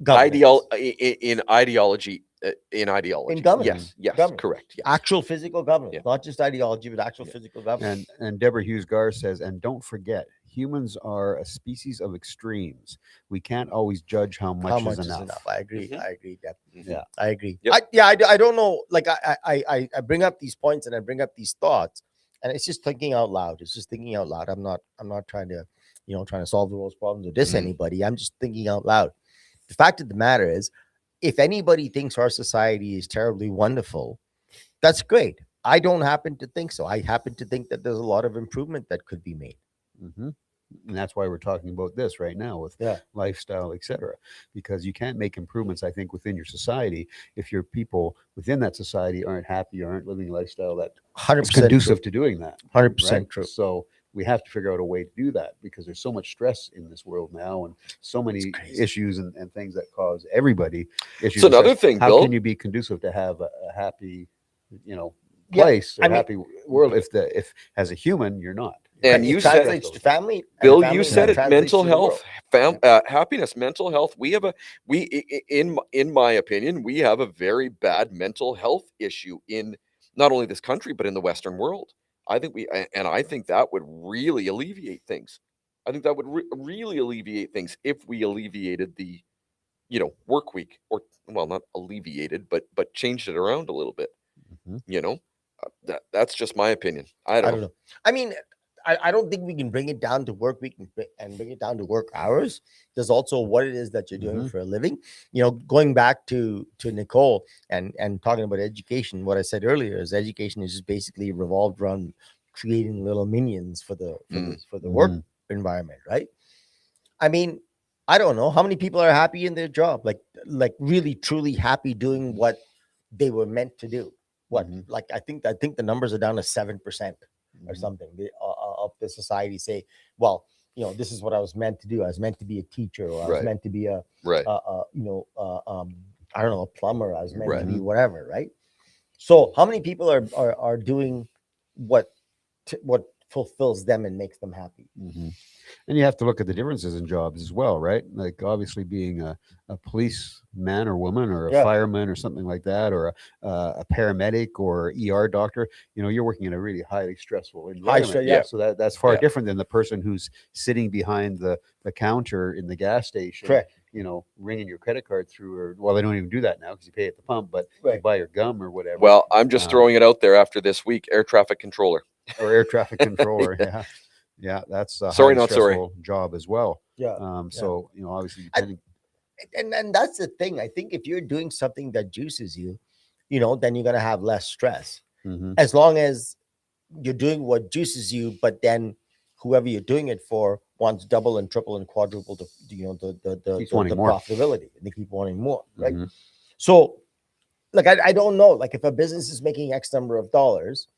governance. In ideology, in ideology. governance. Yes, Governance. correct. Yes. Actual physical governance, Yeah. not just ideology, but actual Yeah. physical governance. And Deborah Hughes Gar says, and don't forget, humans are a species of extremes. We can't always judge how much, How much is enough. I agree. Mhm. I agree. Deb. Mhm. Yeah. I agree. Yep. I don't know. Like I bring up these points and I bring up these thoughts, and it's just thinking out loud. It's just thinking out loud. I'm not trying to, trying to solve the world's problems or diss Mhm. anybody. I'm just thinking out loud. The fact of the matter is, if anybody thinks our society is terribly wonderful, that's great. I don't happen to think so. I happen to think that there's a lot of improvement that could be made. Hmm. And that's why we're talking about this right now with Yeah. lifestyle, etc. Because you can't make improvements, I think, within your society if your people within that society aren't happy or aren't living a lifestyle that 100% is conducive to doing that. 100% Right? true. So we have to figure out a way to do that because there's so much stress in this world now and so many crazy. issues and things that cause everybody issues. So and another stress. thing, How Bill. can you be conducive to have a happy, Yeah, place or I mean- happy world if as a human you're not? And It you said- translates to family. and Bill, family, you and said that it. translates Mental to the world. health, happiness, mental health. In my opinion, we have a very bad mental health issue in not only this country but in the Western world. I think that would really alleviate things. I think that would really alleviate things if we alleviated the, work week, or well, not alleviated, but changed it around a little bit. Mhm. That's just my opinion. I I don't don't know. know. I mean, I don't think we can bring it down to work week and bring it down to work hours. There's also what it is that you're doing Mhm. for a living. Going back to Nicole and talking about education, what I said earlier is education is just basically revolved around creating little minions for the work environment, right? I mean, I don't know how many people are happy in their job, like really truly happy doing what they were meant to do. What Mhm. like I think the numbers are down to 7% or Mhm. something of the society say, well, this is what I was meant to do. I was meant to be a teacher, or I was Right. meant to be a Right. I don't know, a plumber. I was meant to be Right. whatever, right? So how many people are doing what fulfills them and makes them happy? Mhm. And you have to look at the differences in jobs as well, right? Like obviously being a policeman or woman or a Yeah. fireman or something like that, or a paramedic or ER doctor, you're working in a really highly stressful environment. stress, yeah. So that's far Yeah. different than the person who's sitting behind the counter in the gas station, Correct. ringing your credit card through, or well, they don't even do that now because you pay at the pump, but you Right. buy your gum or whatever. Well, I'm just throwing it out there after this week. Air traffic controller. Or air traffic controller. Yeah, that's a Sorry, highly not sorry. stressful job as well. Yeah. So obviously I- depending. And that's the thing. I think if you're doing something that juices you, then you're gonna have less stress. Mhm. As long as you're doing what juices you, but then whoever you're doing it for wants double and triple and quadruple the Keeps wanting more. profitability, and they keep wanting more, right? Mhm. So, like, I don't know, like, if a business is making X number of dollars,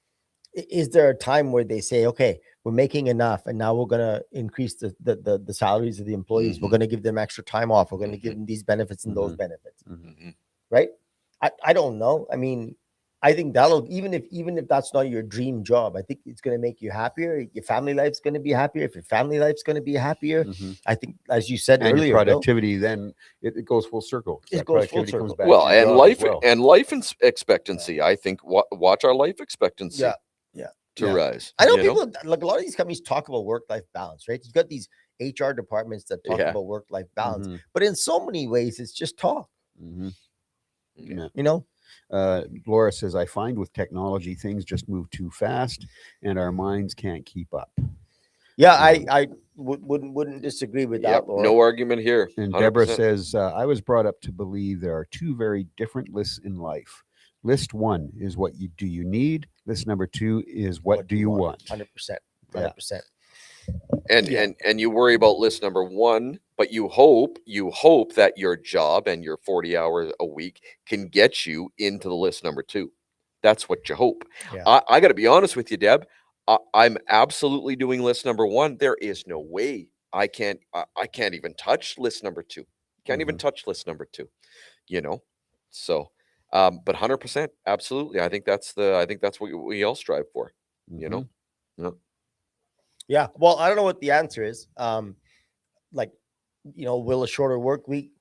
is there a time where they say, okay, we're making enough, and now we're gonna increase the salaries of the employees, we're Mhm. gonna give them extra time off, we're gonna give Mhm. them these benefits and those Mhm. benefits, Mhm. right? I don't know. I mean, I think that'll, even if that's not your dream job, I think it's going to make you happier. Your family life's going to be happier. If your family life's going to be happier, Mhm. I think, as you said And your earlier, Bill, productivity, then it goes full circle. 'Cause It that goes full productivity comes circle. back Well, to your and job as life well. and life expectancy. I think watch our life expectancy yeah. to Yeah. rise. I know you people like, a lot of these companies talk about work-life balance, right? You've got these HR departments that talk Yeah. about work-life balance, Mhm. but in so many ways, it's just talk, Mhm. Yeah. you know? Laura says, I find with technology, things just move too fast and our minds can't keep up. Yeah, I wouldn't disagree with Yep. that, Laura. No argument here. And Deborah 100%. says, I was brought up to believe there are two very different lists in life. List one is what you need. List number two is what do you want? 100%. Yeah. 100%. and Yeah. and you worry about list number one, but you hope that your job and your 40 hours a week can get you into the list number two. That's what you hope. Yeah. I got to be honest with you, Deb. I'm absolutely doing list number one. There is no way I can't even touch list number two. Can't even touch list number two. So but 100%, absolutely. I think that's what we all strive for. Mhm. Yeah. Yeah. Well, I don't know what the answer is. Like, will a shorter work week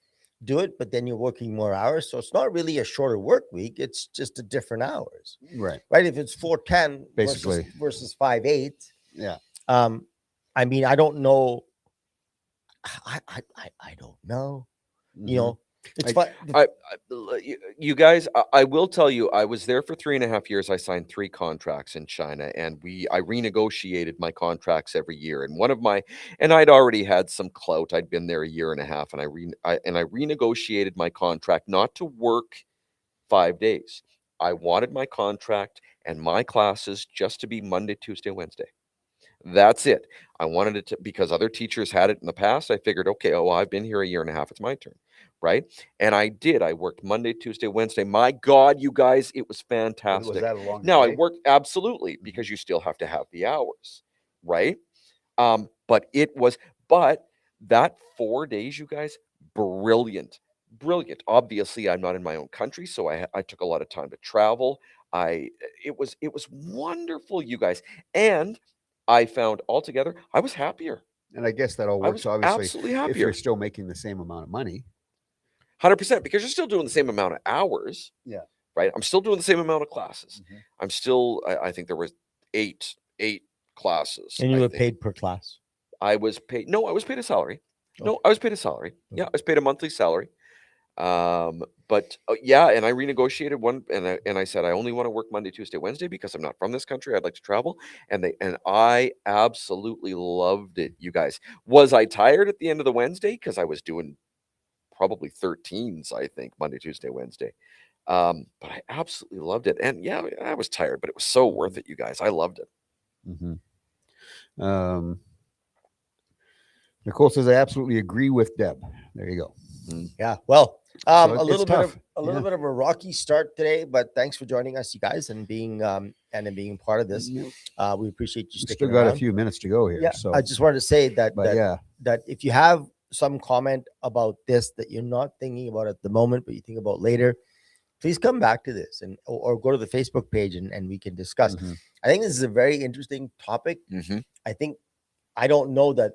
do it? But then you're working more hours. So it's not really a shorter work week. It's just a different hours, Right. right? If it's 410 Basically. versus 5/8. Yeah. I mean, I don't know. I don't know. You Mhm. know, it's I- fun. You guys, I will tell you, I was there for 3.5 years. I signed 3 contracts in China, and I renegotiated my contracts every year. And I'd already had some clout. I'd been there a year and a half, and I renegotiated my contract not to work 5 days. I wanted my contract and my classes just to be Monday, Tuesday, Wednesday. That's it. I wanted it to, because other teachers had it in the past. I figured, okay, oh, well, I've been here a year and a half. It's my turn. Right. And I did. I worked Monday, Tuesday, Wednesday. My God, you guys, it was Was fantastic. that a long Now I day? worked absolutely because you still have to have the hours. Right. But that 4 days, you guys, brilliant. Brilliant. Obviously, I'm not in my own country, so I took a lot of time to travel. It was wonderful, you guys. And I found altogether I was happier. And I guess that all I works, was obviously, absolutely if happier. you're still making the same amount of money. 100%, because you're still doing the same amount of hours. Yeah. Right. I'm still doing the same amount of classes. Mhm. I'm still, I think there was eight classes. And you I were think. paid per class. I was paid. No, I was paid a salary. No, Okay. I was paid a salary. Yeah, I was paid a monthly salary. But yeah, and I renegotiated one, and I said I only want to work Monday, Tuesday, Wednesday because I'm not from this country. I'd like to travel, and I absolutely loved it. You guys, was I tired at the end of the Wednesday because I was doing probably 13s, I think, Monday, Tuesday, Wednesday. But I absolutely loved it, and yeah, I was tired, but it was so worth it. You guys, I loved it. Mm-hmm. Nicole says, I absolutely agree with Deb. There you go. Yeah. Well, So a it's little tough. bit of a rocky start today, but thanks for joining us, you guys, and being part of this. Yeah. We appreciate you We sticking still got around. a few minutes to go here. Yeah. So I just wanted to say that but yeah. that if you have some comment about this that you're not thinking about at the moment, but you think about later, please come back to this or go to the Facebook page and we can discuss. Mhm. I think this is a very interesting topic. Mm-hmm. I don't know that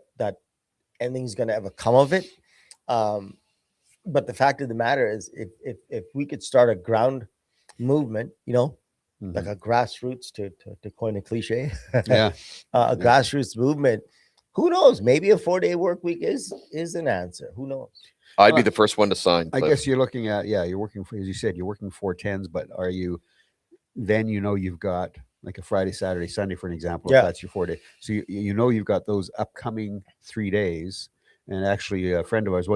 anything's going to ever come of it. But the fact of the matter is, if we could start a ground movement, like a grassroots, to coin a cliche, Yeah. a grassroots movement, who knows? Maybe a 4-day work week is an answer. Who knows? I'd be the first one to sign. I Cliff. guess you're looking at, you're working for, as you said, you're working 410s, but are you, then you've got like a Friday, Saturday, Sunday, for an example, Yeah. if that's your 4 day. So you've got those upcoming 3 days. And actually a friend of ours,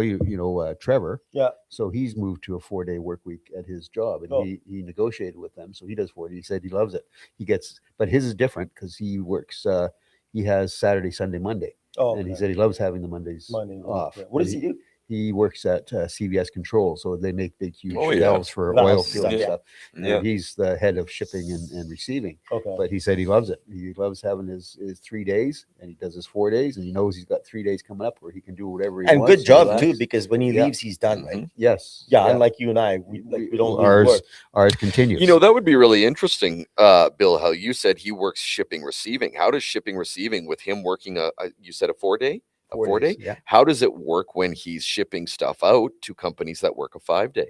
Trevor. Yeah. So he's moved to a 4-day work week at his job, and Oh. he negotiated with them. So he does 40. He said he loves it. But his is different because he works, he has Saturday, Sunday, Monday. Oh, and he okay. said he loves having the Mondays Monday off. yeah. What does And he do? He works at CVS Control, so they make big, huge Oh, yeah. shelves for Valves oil and field and stuff, stuff. Yeah. And he's the head of shipping and receiving. Okay. But he said he loves it. He loves having his 3 days, and he does his 4 days, and he knows he's got 3 days coming up where he can do whatever he And wants. good job relax. too, because when he Yeah. leaves, he's done, right? Mhm. Yes. Yeah, unlike you and I, we don't leave ours. work. Ours continues. You know, that would be really interesting, Bill, how you said he works shipping receiving. How does shipping receiving with him working you said a 4-day? A 4 4-day? days, yeah. How does it work when he's shipping stuff out to companies that work a 5-day?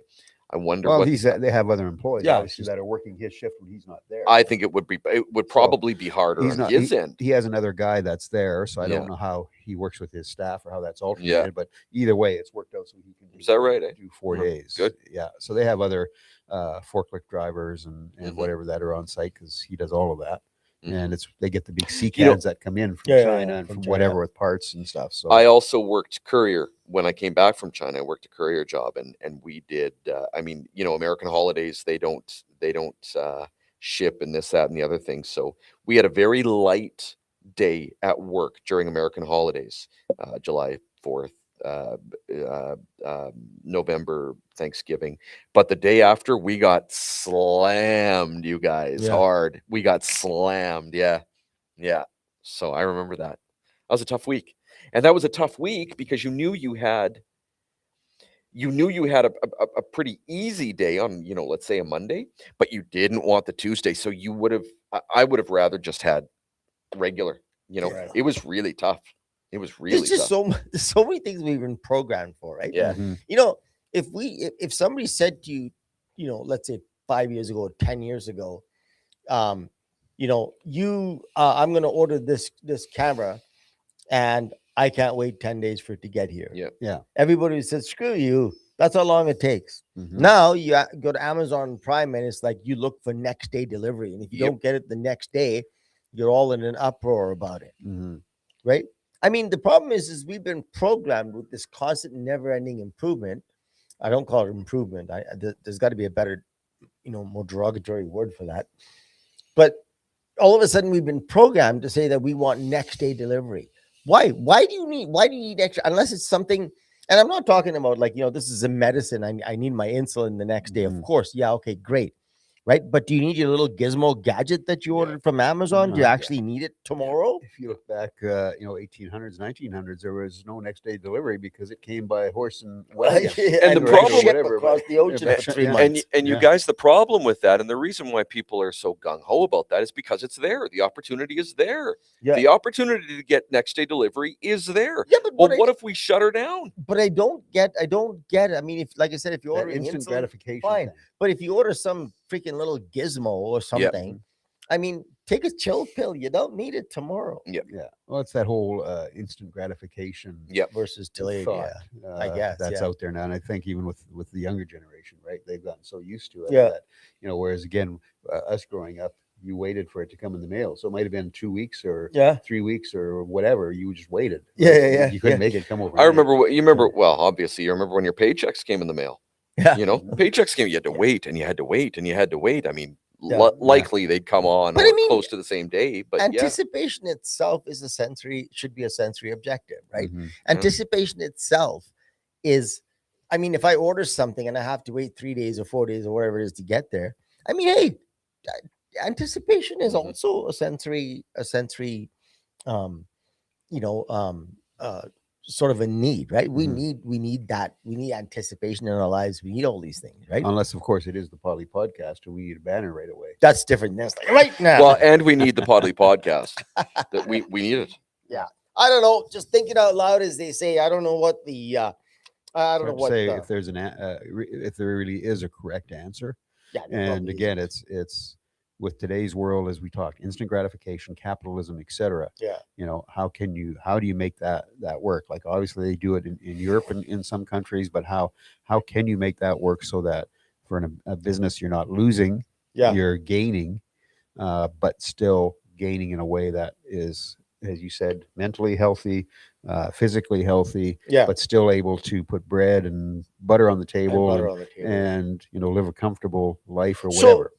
I wonder Well, what they have other employees, Yeah, obviously, that are working his shift when he's not there. I think it would probably be harder he's on not. his end. He has another guy that's there, so I Yeah. don't know how he works with his staff or how that's Yeah. alternated. But either way, it's worked out so he can. Is that right, eh? Do 4 Mhm. days. Good. Yeah. So they have other forklift drivers and Mhm. whatever that are on site because he does all of that. Mhm. And they get the big sea You know- cans that come in from Yeah, yeah, China yeah, and from from China. whatever with parts and stuff. So I also worked courier when I came back from China. I worked a courier job, and we did. I mean, you know, American Holidays, they don't ship and this, that, and the other thing. So we had a very light day at work during American Holidays, July 4th, November, Thanksgiving. But the day after, we got slammed, you guys, Yeah. hard. We got slammed. Yeah. Yeah. So I remember that. That was a tough week. And that was a tough week because you knew you had a pretty easy day on, you know, let's say a Monday, but you didn't want the Tuesday. So I would have rather just had regular, you know. Right. It was really tough. It was really There's just tough. there's so many things we've been programmed for, right? Yeah. Mhm. You know, if somebody said to you, you know, let's say 5 years ago, 10 years ago, you know, I'm going to order this camera, and I can't wait 10 days for it to get here. Yeah. Yeah. Everybody said, screw you. That's how long it takes. Mhm. Now you go to Amazon Prime, and it's like you look for next day delivery. And if you Yep. don't get it the next day, you're all in an uproar about it. Mhm. Right? I mean, the problem is we've been programmed with this constant, never-ending improvement. I don't call it improvement. There's got to be a better, you know, more derogatory word for that. But all of a sudden, we've been programmed to say that we want next day delivery. Why? Why do you need extra? Unless it's something. And I'm not talking about like, you know, this is a medicine. I need my insulin the next day. Of Mhm. course, yeah, okay, great. Right, but do you need your little gizmo gadget that you Yeah. ordered from Amazon? Do you Yeah. actually need it tomorrow? If you look back, 1800s, 1900s, there was no next day delivery because it came by horse and wagon. And the or problem- ship whatever, across but- the ocean yeah, for but- 3 yeah. months. And you Yeah. guys, the problem with that, and the reason why people are so gung ho about that is because it's there. The opportunity is there. Yeah. The opportunity to get next day delivery is there. Yeah, but Well, what what if we shut her down? But I don't get. I mean, if like I said, if you're That ordering instant insulin, gratification. fine. thing. but if you order some freaking little gizmo or something, I mean, take a chill pill. You don't need it tomorrow. Yeah. Well, it's that whole instant gratification Yep. Versus delayed. thought, Yeah. I guess, that's yeah. out there now. And I think even with the younger generation, right, they've gotten so used to it Yeah. that, you know, whereas again, us growing up, you waited for it to come in the mail. So it might have been 2 weeks or Yeah. 3 weeks or whatever. You just waited. Yeah, right? yeah, yeah, You couldn't yeah. make it come over. I remember what you remember. Well, obviously, you remember when your paychecks came in the mail. Yeah. You know, paychecks came. You had to wait, and you had to wait, and you had to wait. I mean, Yeah. likely they'd come on But or I mean, close to the same day. But yeah, Anticipation itself should be a sensory objective, right? Mhm. Anticipation itself is, I mean, if I order something and I have to wait 3 days or 4 days or whatever it is to get there, I mean, hey, anticipation is Mhm. also a sensory, you know, sort of a need, right? We Mhm. need that. We need anticipation in our lives. We need all these things, right? Unless, of course, it is the Poly podcast, and we need a banner right away. That's different. That's like right now. well, and we need the Podly podcast. That we need it. I don't know. Just thinking out loud, as they say. I don't know what the. I don't know Hard to what. say the- if there's if there really is a correct answer. yeah, there And probably again, isn't. it's with today's world, as we talk, instant gratification, capitalism, etc. Yeah. You know, how do you make that work? Like obviously they do it in Europe and in some countries, but how can you make that work so that for a business you're not losing, Yeah. you're gaining, but still gaining in a way that is, as you said, mentally healthy, physically healthy, Yeah. but still able to put bread and butter on the And table butter and, on the table. and you know, live a comfortable life or So- whatever.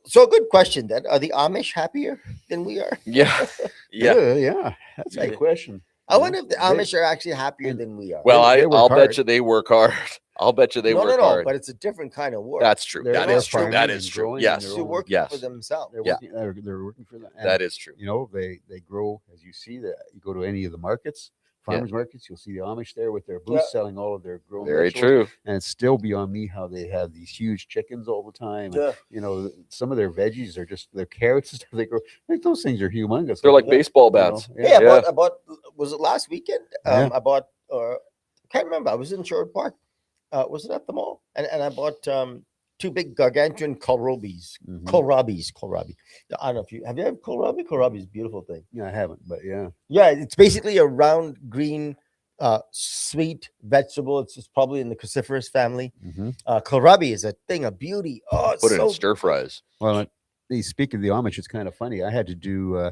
So a good question then. Are the Amish happier than we are? Yeah, yeah. Yeah, that's a good question. I wonder if the They- Amish are actually happier and- than we are. Well, They work I'll bet hard. you they work hard. I'll bet you they no, work no, hard. but it's a different kind of work. That's true. They're- That they're is true. That farming is and true. growing Yes. their They're own- working Yes. for themselves. They're Yeah. working. They're working for that. That is true. You know, they grow, as you see that you go to any of the markets, farmers markets, you'll see the Amish there with their booths selling all of their grown Very vegetables. true. And it's still beyond me how they have these huge chickens all the time. And, Yeah. you know, some of their veggies are just their carrots and stuff they grow. Like those things are humongous. They're like Yeah. baseball you know, bats. Hey, Yeah. I bought, was it last weekend? Yeah. I bought, I can't remember. I was in Sherwood Park. Was it at the mall? And I bought two big gargantuan kohlrabis. Mhm. Kohlrabi. I don't know if you have had kohlrabi? Kohlrabi is a beautiful thing. Yeah, I haven't, but yeah. Yeah, it's basically a round green sweet vegetable. It's probably in the cruciferous family. Mhm. Kohlrabi is a thing of beauty. Oh, it's Put it so in stir fries. Well, speaking of the Amish, it's kind of funny. I had to do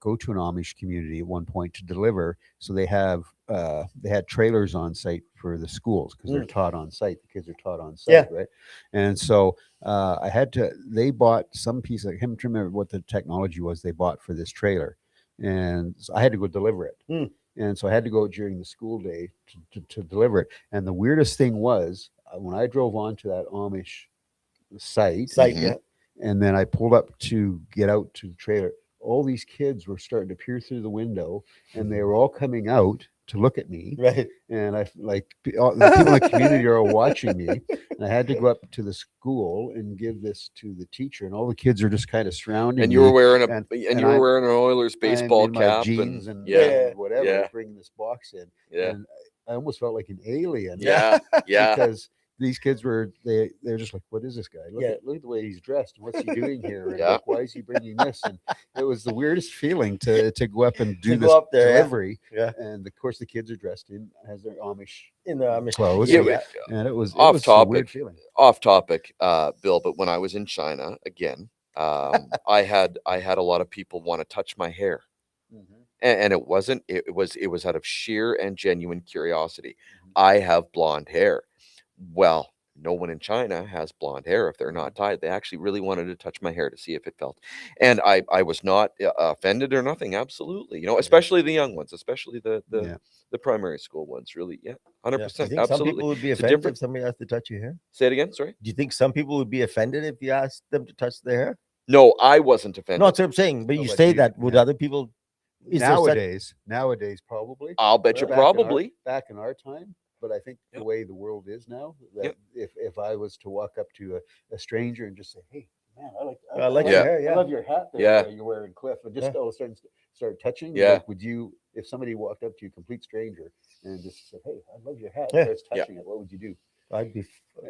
go to an Amish community at one point to deliver. So they had trailers on site for the schools because they're taught on site. The kids are taught on site, Yeah. right? And so I had to. They bought some piece. I can't remember what the technology was they bought for this trailer, and so I had to go deliver it. Mm. And so I had to go during the school day to deliver it. And the weirdest thing was when I drove onto that Amish site, Site, Mhm. yeah. and then I pulled up to get out to the trailer. All these kids were starting to peer through the window, and they were all coming out to look at me. Right. And I like all the people in the community are all watching me. And I had to go up to the school and give this to the teacher, and all the kids are just kind of surrounding And me. you were wearing and you I'm- were wearing an Oilers I'm baseball in my cap jeans and and, yeah, and whatever, yeah. bringing this box in. yeah, And I almost felt like an alien. yeah, yeah. Because these kids were they're just like, what is this guy? Look Yeah. at the way he's dressed. What's he doing here? And Yeah. like, why is he bringing this? And it was the weirdest feeling to go up and do To go this up there, yeah. delivery. Yeah. And of course, the kids are dressed in as their Amish In the Amish clothes. Yeah, and, but and it was off a topic. weird feeling. Off topic, Bill, but when I was in China again, I had a lot of people want to touch my hair, and it wasn't. It was out of sheer and genuine curiosity. I have blonde hair. Well, no one in China has blonde hair if they're not tied. They actually really wanted to touch my hair to see if it felt, and I was not offended or nothing. Absolutely, you know, especially the young ones, especially the primary school ones. Really, yeah, 100%. Do you think some Absolutely. people would be It's a offended different- if somebody asked to touch your hair? Say it again. Sorry. Do you think some people would be offended if you asked them to touch their hair? No, I wasn't offended. No, that's what I'm saying. But No, you but say you- that. Would yeah. other people? Is there such- Nowadays, probably. I'll bet you Back in our- probably. back in our time. But I think Yep. the way the world is now, that Yep. if I was to walk up to a stranger and just say, "Hey, man, I like I like Yeah. your hair. I Yeah. love your hat there Yeah. that you're wearing, Cliff," and just Yeah. all of a sudden start touching. Yeah. Like, would you, if somebody walked up to you, complete stranger, and just said, "Hey, I love your hat," Yeah. starts Yeah. touching it, what would you do? I'd be.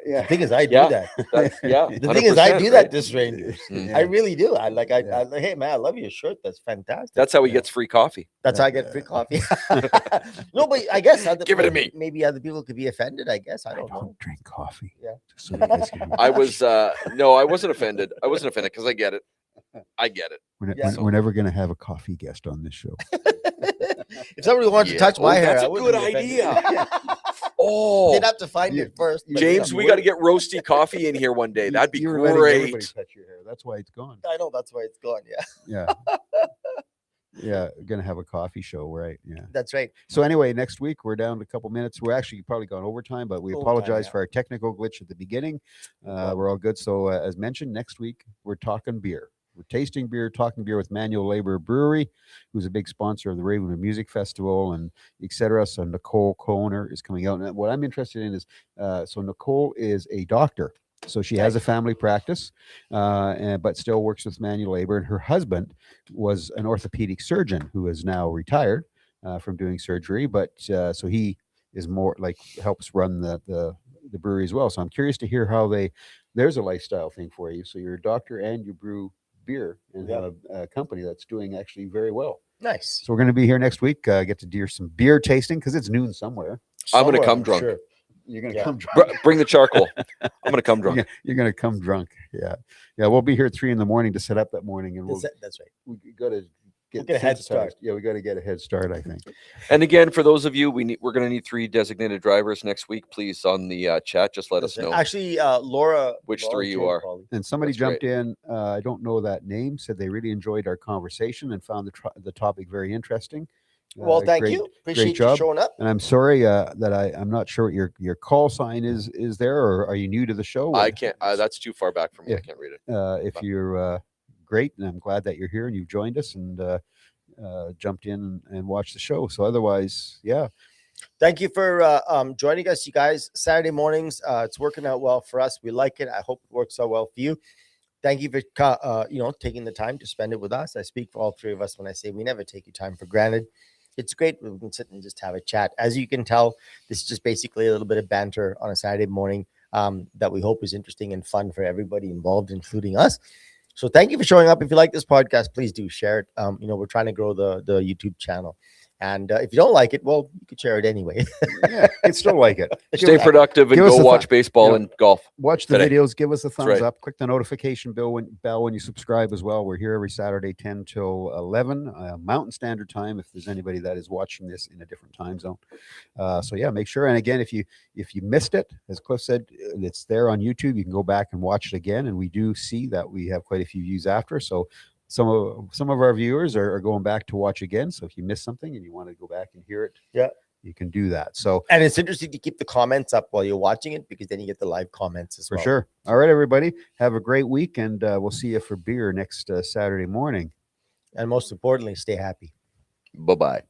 Yeah. The thing is, I do Yeah. that. That's, yeah. The thing is, I 100%, do that right? to strangers. Mm. I really do. I like. Yeah. Hey man, I love your shirt. That's fantastic. That's how he Yeah. gets free coffee. That's how I get free coffee. No, but I guess other Give it to people- me. Maybe other people could be offended. I guess I don't know. drink coffee. Yeah. Just so you guys can- I was no, I wasn't offended. I wasn't offended because I get it. I get it. Yeah. we're never going to have a coffee guest on this show. If somebody wants Yeah. to touch my Oh, hair, that's I a wouldn't good be offended. idea. Oh, They'd have to find You- it first. but James, yeah. we got to get roasty coffee in here one day. That'd be You were letting everybody great. touch your hair. That's why it's gone. I know that's why it's gone. Yeah, Yeah. Yeah, going to have a coffee show, right? Yeah. that's right. So anyway, next week we're down to a couple minutes. We're actually probably gone overtime, but we Overtime, apologize yeah. for our technical glitch at the beginning. problem. We're all good. So as mentioned, next week we're talking beer. We're tasting beer, talking beer with Manual Labor Brewery, who's a big sponsor of the Ravenwood Music Festival and etc. So Nicole Kohner is coming out. And what I'm interested in is, so Nicole is a doctor. So she has a family practice, but still works with manual labor. And her husband was an orthopedic surgeon who is now retired from doing surgery. But so he is more like helps run the brewery as well. So I'm curious to hear how there's a lifestyle thing for you. So you're a doctor and you brew beer and Yeah. have a company that's doing actually very well. Nice. So we're going to be here next week. Get to do some beer tasting because it's noon somewhere. I'm gonna Somewhere, come I'm drunk. sure. You're going to Yeah. come drunk. Bring the charcoal. I'm gonna come drunk. You're going to come drunk. Yeah. Yeah. We'll be here at 3 a.m. to set up that morning and That's right. we got to We'll get a head start. Yeah. We got to get a head start, I think. And again, for those of you, we're gonna need 3 designated drivers next week. Please on the chat, just let us That's right. know. Actually, Laura. Which Laura three you Jane are. Pauley. And somebody That's jumped in. I don't know that name. Said they really enjoyed our conversation and found the topic very interesting. Well, thank great, you. Appreciate you job. showing up. And I'm sorry that I'm not sure what your call sign is there, or are you new to the show? I can't. That's too far back for me. Yeah. I can't read it. If you're great, and I'm glad that you're here and you've joined us and jumped in and watched the show. So otherwise, yeah, Thank you for joining us, you guys. Saturday mornings, it's working out well for us. We like it. I hope it works out well for you. Thank you for taking the time to spend it with us. I speak for all three of us when I say we never take your time for granted. It's great when we can sit and just have a chat. As you can tell, this is just basically a little bit of banter on a Saturday morning that we hope is interesting and fun for everybody involved, including us. So thank you for showing up. If you like this podcast, please do share it. We're trying to grow the YouTube channel. And if you don't like it, well, you could share it anyway. yeah, you'd still like it. Stay productive and give us go a watch baseball yeah. and golf. Watch the today. videos. Give us a thumbs right. up. Click the notification bell when you subscribe as well. We're here every Saturday, 10 till 11 Mountain Standard Time. If there's anybody that is watching this in a different time zone, so yeah, make sure. And again, if you missed it, as Cliff said, it's there on YouTube. You can go back and watch it again. And we do see that we have quite a few views after. So some of our viewers are going back to watch again. So if you missed something and you want to go back and hear it, yeah, you can do that. So, and it's interesting to keep the comments up while you're watching it, because then you get the live comments as well. For sure. All right, everybody, have a great week, and we'll see you for beer next Saturday morning. And most importantly, stay happy. Bye-bye.